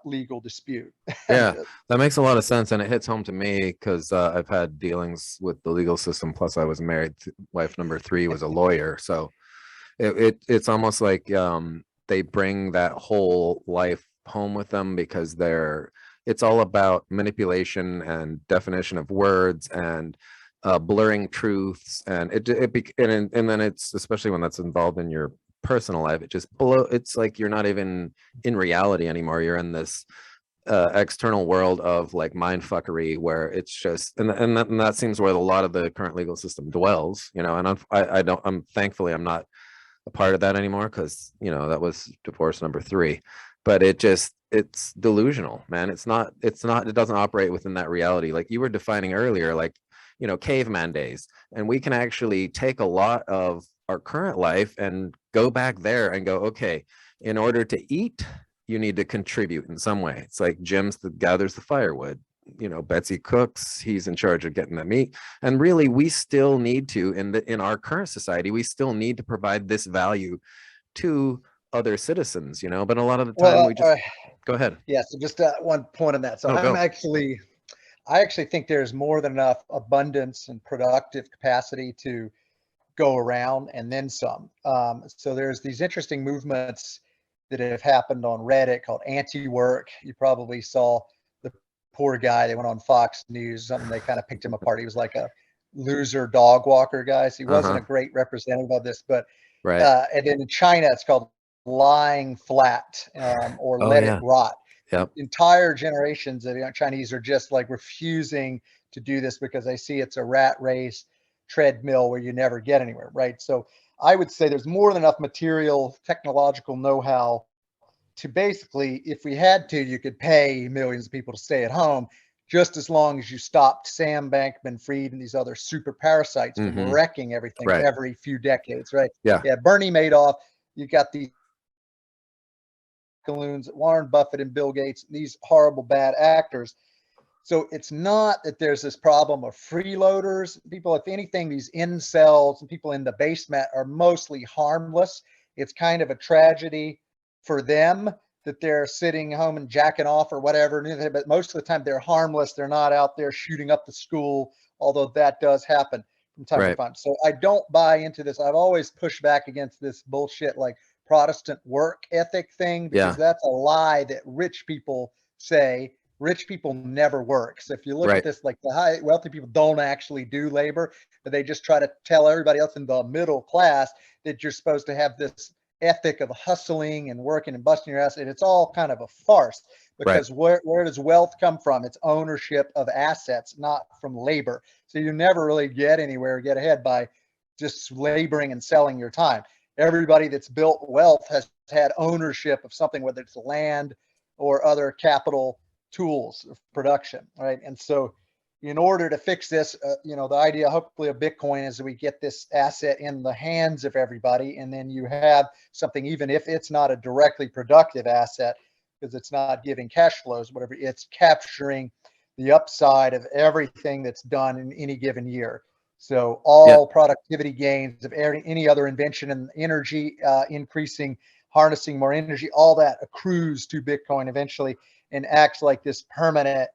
legal dispute. Yeah, that makes a lot of sense, and it hits home to me because I've had dealings with the legal system. Plus, I was married. Wife number 3 was a lawyer, so it's almost like they bring that whole life home with them, because it's all about manipulation and definition of words and blurring truths, and and then it's, especially when that's involved in your personal life, it's like you're not even in reality anymore. You're in this external world of like mind fuckery, where it's just, and that seems where a lot of the current legal system dwells, you know. And I'm thankfully I'm not a part of that anymore, because you know that was divorce number 3. But it's delusional, man. It doesn't operate within that reality like you were defining earlier, like, you know, caveman days. And we can actually take a lot of our current life and go back there and go, okay, in order to eat, you need to contribute in some way. It's like Jim's that gathers the firewood, you know, Betsy cooks, he's in charge of getting the meat. And really, we still need to, in our current society, we still need to provide this value to other citizens, you know. But a lot of the time we just go ahead. Yeah, so just one point on that. So Oh, go. I actually think there's more than enough abundance and productive capacity to go around, and then some. So there's these interesting movements that have happened on Reddit called anti-work. You probably saw the poor guy. They went on Fox News, something, they kind of picked him apart. He was like a loser dog walker guy. So he wasn't a great representative of this, but Right. and then in China, it's called lying flat, or Oh, let it yeah. rot. Yep. Entire generations of Chinese are just like refusing to do this because they see it's a rat race treadmill where you never get anywhere, right? So I would say there's more than enough material, technological know-how to basically, if we had to, you could pay millions of people to stay at home, just as long as you stopped Sam Bankman-Fried and these other super parasites from wrecking everything Right. every few decades, right? Yeah. Yeah, Bernie Madoff, you got these balloons, Warren Buffett and Bill Gates, these horrible bad actors. So it's not that there's this problem of freeloaders. People, if anything, these incels and people in the basement are mostly harmless. It's kind of a tragedy for them that they're sitting home and jacking off or whatever. But most of the time they're harmless. They're not out there shooting up the school, although that does happen from time to time. So I don't buy into this. I've always pushed back against this bullshit like Protestant work ethic thing, because that's a lie that rich people say. Rich people never work. So if you look at this, like the high wealthy people don't actually do labor, but they just try to tell everybody else in the middle class that you're supposed to have this ethic of hustling and working and busting your ass. And it's all kind of a farce, because where does wealth come from? It's ownership of assets, not from labor. So you never really get anywhere, get ahead by just laboring and selling your time. Everybody that's built wealth has had ownership of something, whether it's land or other capital tools of production, right? And so in order to fix this, the idea hopefully of Bitcoin is that we get this asset in the hands of everybody, and then you have something, even if it's not a directly productive asset, because it's not giving cash flows, whatever, it's capturing the upside of everything that's done in any given year. So all productivity gains of any other invention and energy increasing, harnessing more energy, all that accrues to Bitcoin eventually, and acts like this permanent,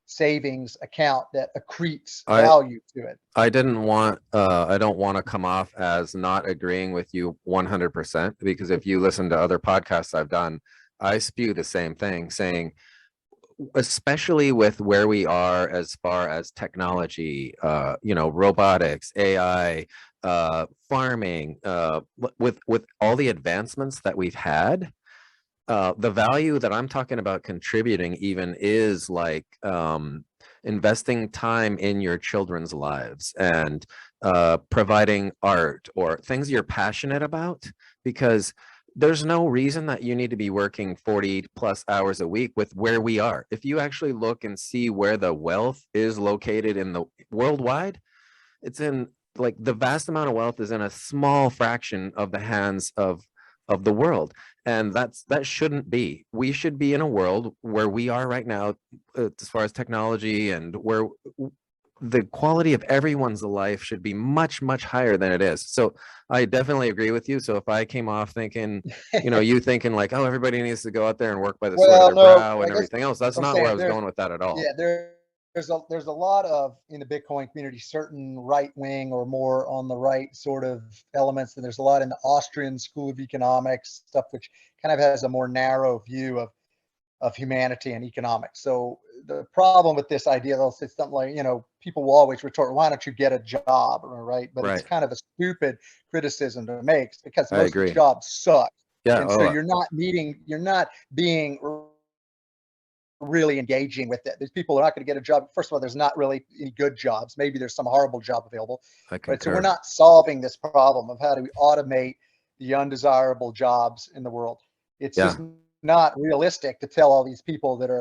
savings account that accretes value to it. I don't want to come off as not agreeing with you 100%, because if you listen to other podcasts I've done, I spew the same thing, saying, especially with where we are as far as technology, robotics, AI, farming, with all the advancements that we've had, the value that I'm talking about contributing even is like investing time in your children's lives and providing art or things you're passionate about, because there's no reason that you need to be working 40 plus hours a week with where we are. If you actually look and see where the wealth is located in the worldwide, it's in like the vast amount of wealth is in a small fraction of the hands of the world. And that shouldn't be. We should be in a world where we are right now, as far as technology, and where the quality of everyone's life should be much, much higher than it is. So I definitely agree with you. So if I came off thinking, you thinking like, oh, everybody needs to go out there and work by the sweat of their brow and everything else, that's not where I was going with that at all. Yeah, there's a lot of, in the Bitcoin community, certain right wing or more on the right sort of elements. And there's a lot in the Austrian School of Economics stuff, which kind of has a more narrow view of of humanity and economics. So the problem with this idea, they'll say something like, people will always retort, why don't you get a job, right? But it's Right. kind of a stupid criticism to make because I most agree. jobs suck. Yeah. And so Oh, you're not being really engaging with it. These people are not going to get a job. First of all, there's not really any good jobs. Maybe there's some horrible job available, I right? So we're concur. not solving this problem of how do we automate the undesirable jobs in the world. It's Yeah. just not realistic to tell all these people that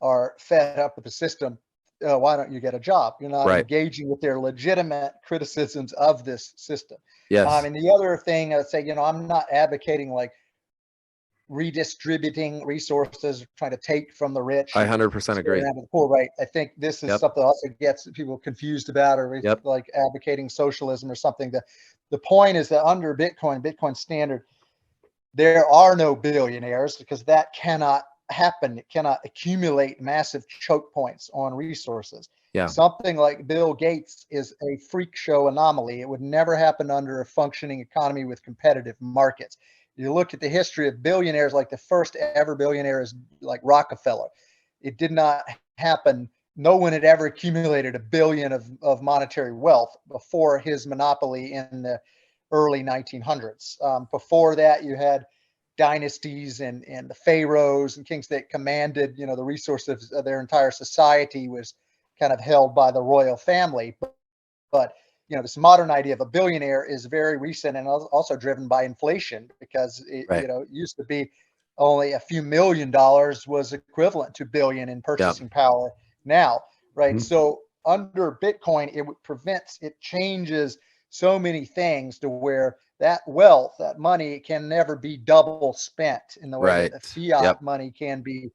are fed up with the system, why don't you get a job? You're not Right. engaging with their legitimate criticisms of this system. Yes. And the other thing I say, I'm not advocating like redistributing resources, trying to take from the rich I and 100% share agree. around with the poor, right? I think this is Yep. something also gets people confused about, or Yep. like advocating socialism or something. The point is that under Bitcoin standard, there are no billionaires because that cannot happen. It cannot accumulate massive choke points on resources. Yeah. Something like Bill Gates is a freak show anomaly. It would never happen under a functioning economy with competitive markets. You look at the history of billionaires, like the first ever billionaire is like Rockefeller. It did not happen. No one had ever accumulated $1 billion of monetary wealth before his monopoly in the early 1900s. Before that, you had dynasties and the pharaohs and kings that commanded, the resources of their entire society was kind of held by the royal family. But this modern idea of a billionaire is very recent and also driven by inflation because it, Right. it used to be only a few $1,000,000 was equivalent to billion in purchasing power now, right? Mhm. So under Bitcoin, it changes so many things to where that wealth, that money can never be double spent in the way that Right. the fiat Yep. money can be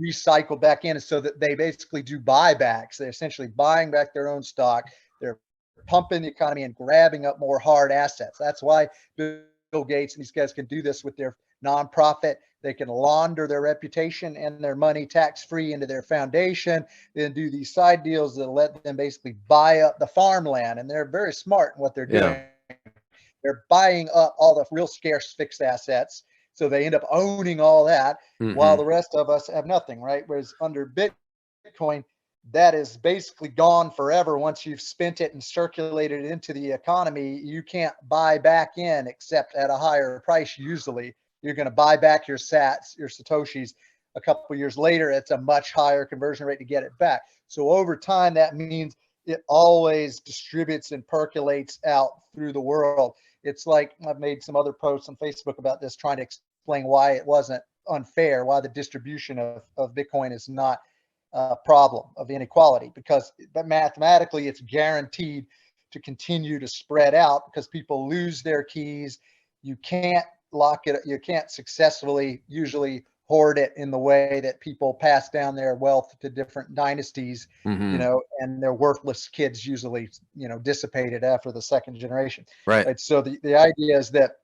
recycled back in, so that they basically do buybacks. They're essentially buying back their own stock. They're pumping the economy and grabbing up more hard assets. That's why Bill Gates and these guys can do this with their nonprofit. They can launder their reputation and their money tax-free into their foundation, then do these side deals that let them basically buy up the farmland. And they're very smart in what they're Yeah. doing. They're buying up all the real scarce fixed assets. So they end up owning all that while Mhm. the rest of us have nothing, right? Whereas under Bitcoin, that is basically gone forever. Once you've spent it and circulated it into the economy, you can't buy back in except at a higher price. Usually you're going to buy back your sats, your Satoshis a couple of years later. It's a much higher conversion rate to get it back. So over time, that means it always distributes and percolates out through the world. It's like I've made some other posts on Facebook about this, trying to explain why it wasn't unfair, why the distribution of Bitcoin is not a problem of inequality, because mathematically it's guaranteed to continue to spread out because people lose their keys. You can't lock it. You can't successfully usually hoard it in the way that people pass down their wealth to different dynasties, Mhm. and their worthless kids usually, dissipated after the second generation. Right. Right. So the idea is that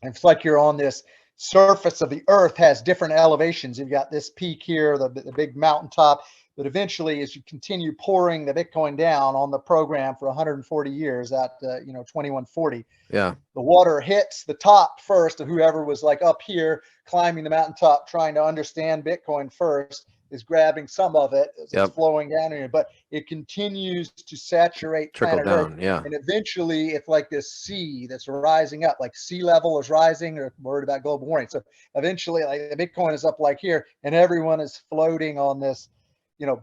it's like you're on this surface of the earth, has different elevations. You've got this peak here, the big mountaintop, but eventually as you continue pouring the Bitcoin down on the program for 140 years at 2140, Yeah. the water hits the top first of whoever was like up here climbing the mountaintop trying to understand Bitcoin first, is grabbing some of it as it's Yep. flowing down here, but it continues to saturate Trickle planet Earth. down. Yeah. And eventually it's like this sea that's rising up, like sea level is rising, or worried about global warming. So eventually, like, the Bitcoin is up like here, and everyone is floating on this,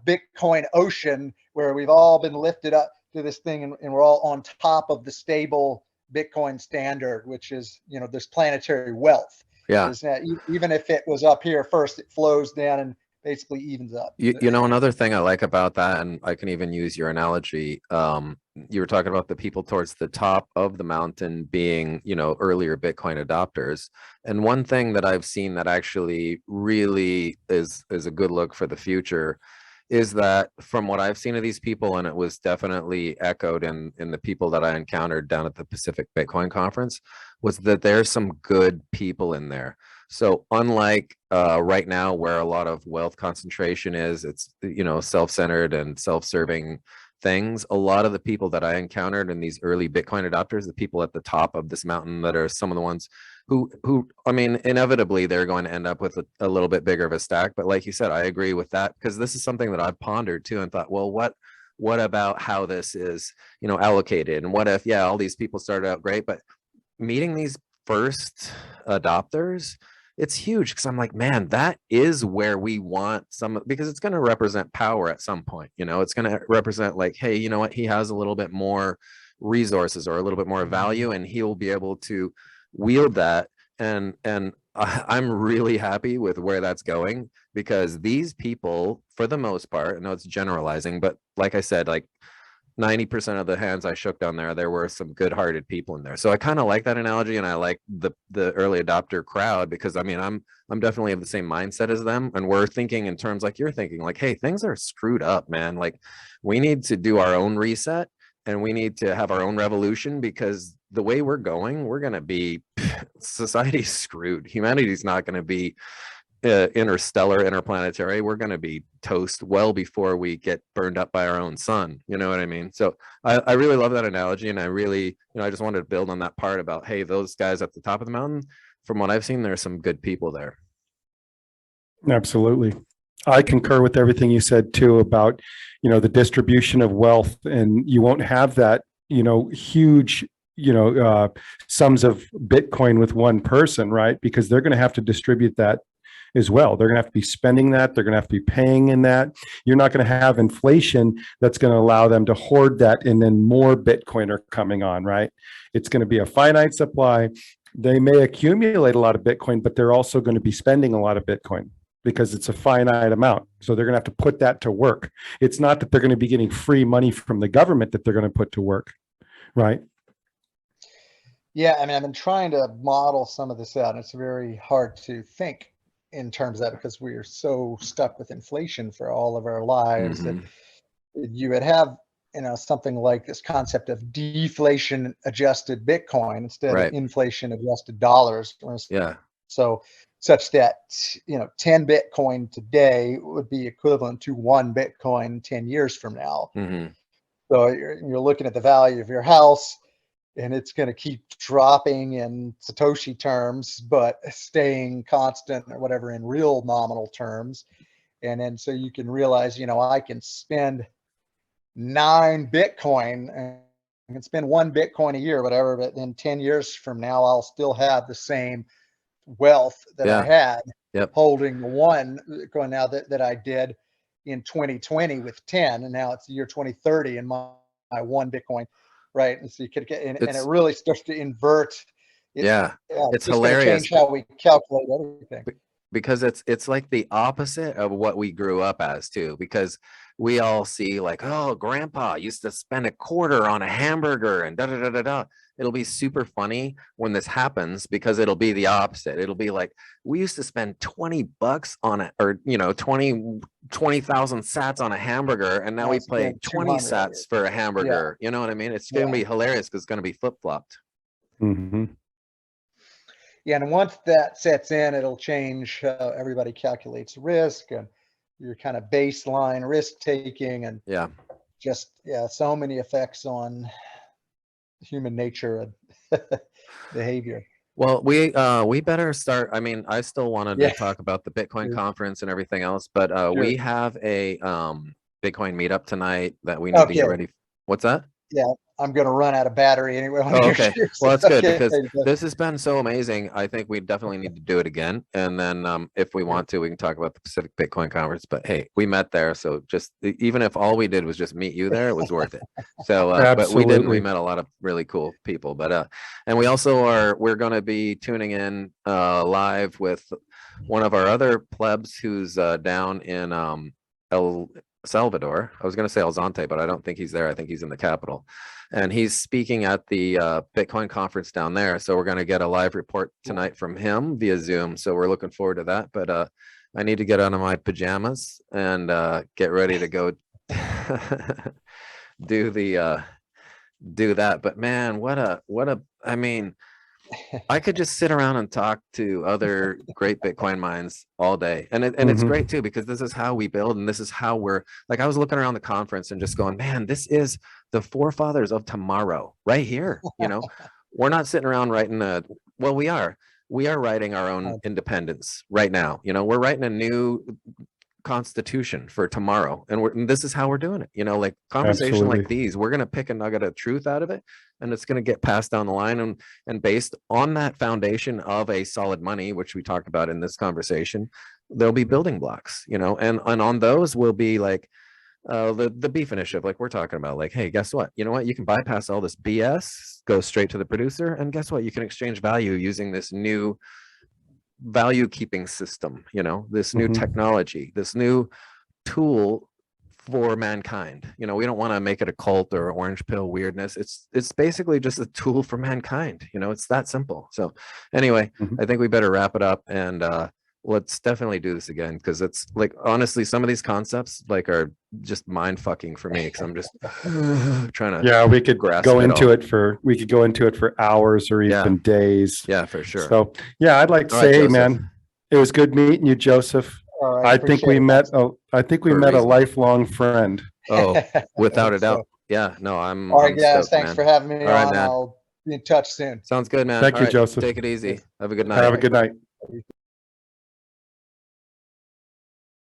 Bitcoin ocean where we've all been lifted up to this thing, and we're all on top of the stable Bitcoin standard, which is, this planetary wealth. Yeah. Is that even if it was up here first, it flows down and basically evens up. Another thing I like about that, and I can even use your analogy, you were talking about the people towards the top of the mountain being, earlier Bitcoin adopters. And one thing that I've seen that actually really is a good look for the future is that, from what I've seen of these people, and it was definitely echoed in the people that I encountered down at the Pacific Bitcoin Conference, was that there's some good people in there. So unlike right now, where a lot of wealth concentration is, it's self-centered and self-serving things, a lot of the people that I encountered in these early Bitcoin adopters, the people at the top of this mountain that are some of the ones who I mean, inevitably they're going to end up with a little bit bigger of a stack. But like you said, I agree with that, because this is something that I've pondered too and thought, well, what about how this is, allocated? And what if, yeah, all these people started out great, but meeting these first adopters, it's huge, because I'm like, man, that is where we want some, because it's going to represent power at some point. It's going to represent like, hey, you know what, he has a little bit more resources or a little bit more value, and he'll be able to wield that. And I'm really happy with where that's going, because these people, for the most part, I know it's generalizing, but like I said, like 90% of the hands I shook down there were some good-hearted people in there. So I kind of like that analogy, and I like the early adopter crowd, because I mean, I'm definitely of the same mindset as them, and we're thinking in terms like you're thinking, like, hey, things are screwed up, man. Like, we need to do our own reset, and we need to have our own revolution, because the way we're going, we're going to be society's screwed. Humanity's not going to be interstellar, interplanetary. We're going to be toast well before we get burned up by our own sun. You know what I mean? So I really love that analogy, and I really, I just wanted to build on that part about, hey, those guys at the top of the mountain, from what I've seen, there's some good people there. Absolutely. I concur with everything you said too about, the distribution of wealth, and you won't have that, huge, sums of Bitcoin with one person, right? Because they're going to have to distribute that as well. They're going to have to be spending that. They're going to have to be paying in that. You're not going to have inflation that's going to allow them to hoard that, and then more Bitcoin are coming on, right? It's going to be a finite supply. They may accumulate a lot of Bitcoin, but they're also going to be spending a lot of Bitcoin, because it's a finite amount. So they're going to have to put that to work. It's not that they're going to be getting free money from the government that they're going to put to work, right? Yeah, I mean, I've been trying to model some of this out, and it's very hard to think in terms of that, because we are so stuck with inflation for all of our lives that you would have, something like this concept of deflation adjusted Bitcoin instead of inflation adjusted dollars. Yeah. So such that, 10 Bitcoin today would be equivalent to 1 Bitcoin 10 years from now. So you're looking at the value of your house, and it's going to keep dropping in Satoshi terms, but staying constant or whatever in real nominal terms. And then so you can realize, I can spend 9 Bitcoin and I can spend 1 Bitcoin a year, whatever, but then 10 years from now, I'll still have the same wealth that I had holding 1 Bitcoin now that I did in 2020 with 10, and now it's the year 2030 and my 1 Bitcoin. Right. And so you could get, and it really starts to invert. It's just hilarious. Change how we calculate everything. Because it's like the opposite of what we grew up as too, because we all see like, oh, grandpa used to spend a quarter on a hamburger and da da da da da. It'll be super funny when this happens, because it'll be the opposite. It'll be like, we used to spend $20 on it, or 20,000 sats on a hamburger, and now we pay 20 sats for a hamburger. You know what I mean? It's going to be hilarious, because it's going to be flip-flopped. Yeah, and once that sets in, it'll change how everybody calculates risk and your kind of baseline risk taking, and just so many effects on human nature and behavior. Well, we better start. I mean, I still wanted to talk about the Bitcoin conference and everything else, but we have a Bitcoin meetup tonight that we need to get ready. What's that? Yeah, I'm going to run out of battery anyway. Oh, okay. Well, that's good, because this has been so amazing. I think we definitely need to do it again. And then if we want to, we can talk about the Pacific Bitcoin Conference. But hey, we met there. So just even if all we did was just meet you there, it was worth it. So, but we didn't. We met a lot of really cool people. But and we also we're going to be tuning in live with one of our other plebs who's down in El Salvador. I was going to say El Zonte, but I don't think he's there. I think he's in the capital, and he's speaking at the Bitcoin conference down there. So we're going to get a live report tonight from him via Zoom. So we're looking forward to that. But I need to get out of my pajamas and get ready to go do that. But man, I mean, I could just sit around and talk to other great Bitcoin minds all day. And it's Mhm. great too, because this is how we build, and this is how we're like, I was looking around the conference and just going, man, this is the forefathers of tomorrow right here. We're not sitting around writing well, we are writing our own independence right now. We're writing a new constitution for tomorrow, and this is how we're doing it. Like conversation like Absolutely. these, we're going to pick a nugget of truth out of it, and it's going to get passed down the line, and based on that foundation of a solid money, which we talked about in this conversation, there'll be building blocks, and on those will be like the beef initiative, like we're talking about, like, hey, guess what, you can bypass all this BS, go straight to the producer, and guess what, you can exchange value using this new value keeping system, this new Mhm. technology, this new tool for mankind. We don't want to make it a cult or orange pill weirdness. It's basically just a tool for mankind. It's that simple. So anyway, Mhm. I think we better wrap it up, and let's definitely do this again, because it's like, honestly, some of these concepts like are just mind fucking for me, because I'm just trying to Yeah, we could grasp go it into all. it for hours or Yeah. even days. Yeah, for sure. So yeah, I'd like to All say, right, hey Joseph. man, it was good meeting you, Joseph. All right, I think we appreciate it, met. guys. I think we For a met a reason. lifelong friend. Oh, I without a hope so. doubt. Yeah, no, I'm All right, I'm guys, stoked, thanks man. for having me All right, on. man. I'll be in touch soon. Sounds good, man. Thank All you, right, Joseph. take it easy. Have a good Have night. a good night.